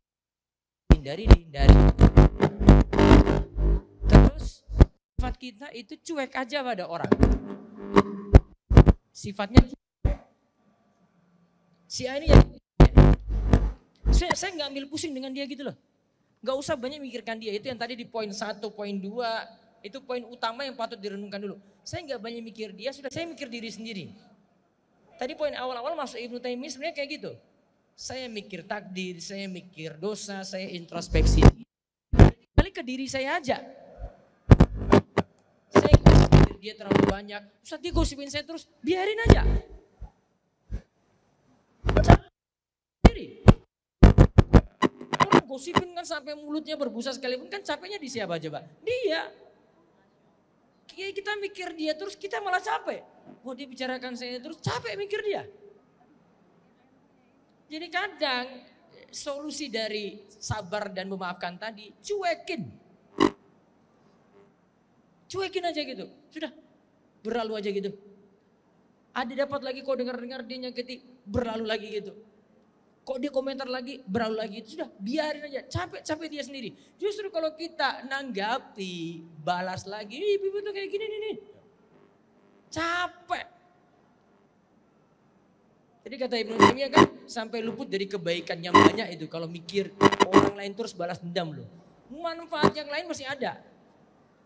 dihindari. Terus sifat kita itu cuek aja pada orang. Sifatnya si A ini ya. Saya nggak ambil pusing dengan dia gitu loh. Nggak usah banyak mikirkan dia. Itu yang tadi di poin 1, poin 2. Itu poin utama yang patut direnungkan dulu. Saya nggak banyak mikir dia, sudah saya mikir diri sendiri. Tadi poin awal-awal masuk Ibnu Taimiyah sebenarnya kayak gitu. Saya mikir takdir, saya mikir dosa, saya introspeksi. Balik ke diri saya aja. Saya mikir dia terlalu banyak. Ustaz dia gosipin saya terus, biarin aja. Diri. Orang gosipin kan sampai mulutnya berbusa sekalipun kan capeknya di siapa coba? Dia. Kita mikir dia terus kita malah capek. Oh dia bicarakan saya terus capek mikir dia. Jadi kadang solusi dari sabar dan memaafkan tadi cuekin. Cuekin aja gitu. Sudah berlalu aja gitu. Ada dapat lagi kok dengar-dengar dia nyakiti berlalu lagi gitu. Kok dia komentar lagi berlalu lagi itu sudah biarin aja. Capek dia sendiri. Justru kalau kita nanggapi balas lagi, ibu tuh kayak gini nih. Capek. Jadi kata Ibnu Taimiyah kan sampai luput dari kebaikan yang banyak itu kalau mikir orang lain terus balas dendam loh. Manfaat yang lain masih ada.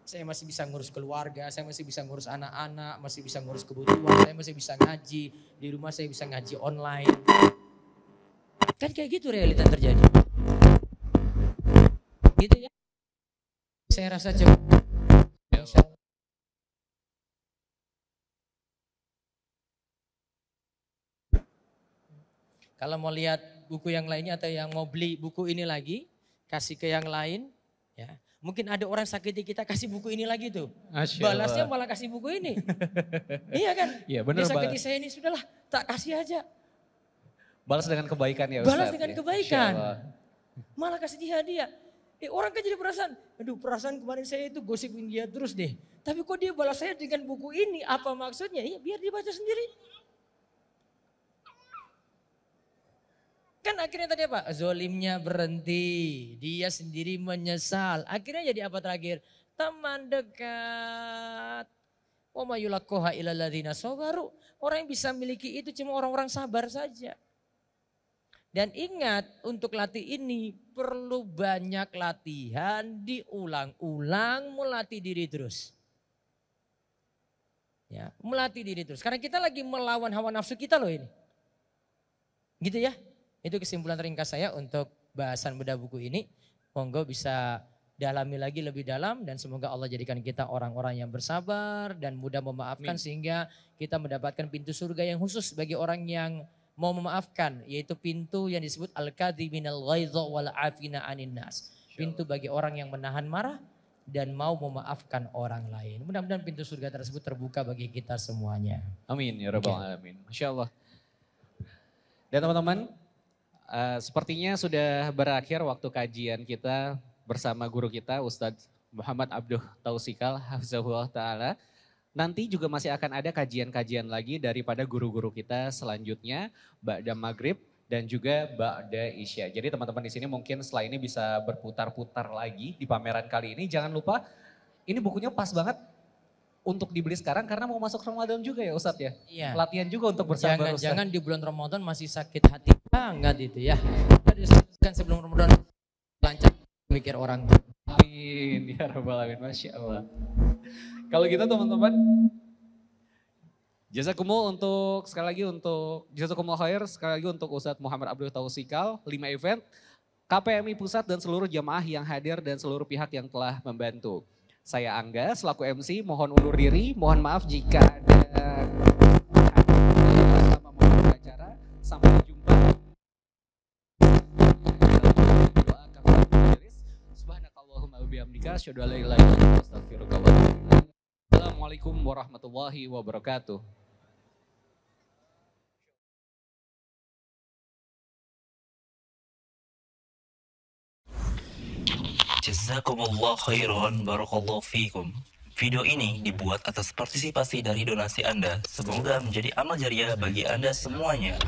Saya masih bisa ngurus keluarga, saya masih bisa ngurus anak-anak, masih bisa ngurus kebutuhan, saya masih bisa ngaji. Di rumah saya bisa ngaji online. Kan kayak gitu realita terjadi. Gitu ya. Saya rasa cukup. Kalau mau lihat buku yang lainnya atau yang mau beli buku ini lagi, kasih ke yang lain, ya. Mungkin ada orang sakiti kita kasih buku ini lagi tuh. Balasnya malah kasih buku ini. Iya kan? Iya benar. Dia sakiti saya ini sudahlah, tak kasih aja. Balas dengan kebaikan ya Ustaz. Balas dengan kebaikan. Malah kasih dia hadiah. Orang kan jadi perasaan, aduh perasaan kemarin saya itu gosipin dia terus deh. Tapi kok dia balas saya dengan buku ini, apa maksudnya? Ya biar dia baca sendiri. Kan akhirnya tadi apa? Zolimnya berhenti, dia sendiri menyesal. Akhirnya jadi apa terakhir? Teman dekat. Wa ma yulaqaha illal ladzina sabaru. Orang yang bisa miliki itu cuma orang-orang sabar saja. Dan ingat untuk latih ini perlu banyak latihan, diulang-ulang, melatih diri terus. Ya, melatih diri terus. Karena kita lagi melawan hawa nafsu kita loh ini. Gitu ya. Itu kesimpulan ringkas saya untuk bahasan bedah buku ini. Monggo bisa dalami lagi lebih dalam dan semoga Allah jadikan kita orang-orang yang bersabar dan mudah memaafkan sehingga kita mendapatkan pintu surga yang khusus bagi orang yang mau memaafkan, yaitu pintu yang disebut al-kadhiminal ghaidha wal afina 'anin nas. Pintu bagi orang yang menahan marah dan mau memaafkan orang lain. Mudah-mudahan pintu surga tersebut terbuka bagi kita semuanya. Amin ya rabbal alamin. Masya Allah. Dan teman-teman, sepertinya sudah berakhir waktu kajian kita bersama guru kita Ustadz Muhammad Abduh Tausikal hafizahullah taala. Nanti juga masih akan ada kajian-kajian lagi daripada guru-guru kita selanjutnya ba'da maghrib dan juga ba'da isya. Jadi teman-teman di sini mungkin setelah ini bisa berputar-putar lagi di pameran kali ini. Jangan lupa ini bukunya pas banget untuk dibeli sekarang karena mau masuk Ramadan juga ya Ustadz ya. Iya. Latihan juga untuk bersabar Ustadz. Jangan di bulan Ramadan masih sakit hati banget itu ya. Kita disebutkan sebelum Ramadan lancar mikir orang. Amin ya rabbal alamin. Masya Allah. Kalau gitu teman-teman, jazakumullah untuk sekali lagi untuk jazakumullah khair sekali lagi untuk Ustadz Muhammad Abdul Tausikal 5 event KPMI Pusat dan seluruh jamaah yang hadir dan seluruh pihak yang telah membantu. Saya Angga selaku MC mohon undur diri, mohon maaf jika ada selama mohon acara. Sampai jumpa. Subhanakallahumma wa bihamdika asyhadu an la ilaha illa anta astaghfiruka wa atubu ilaik. Assalamualaikum warahmatullahi wabarakatuh. Jazakumullah khairan, barakallahu fikum. Video ini dibuat atas partisipasi dari donasi Anda. Semoga menjadi amal jariah bagi Anda semuanya.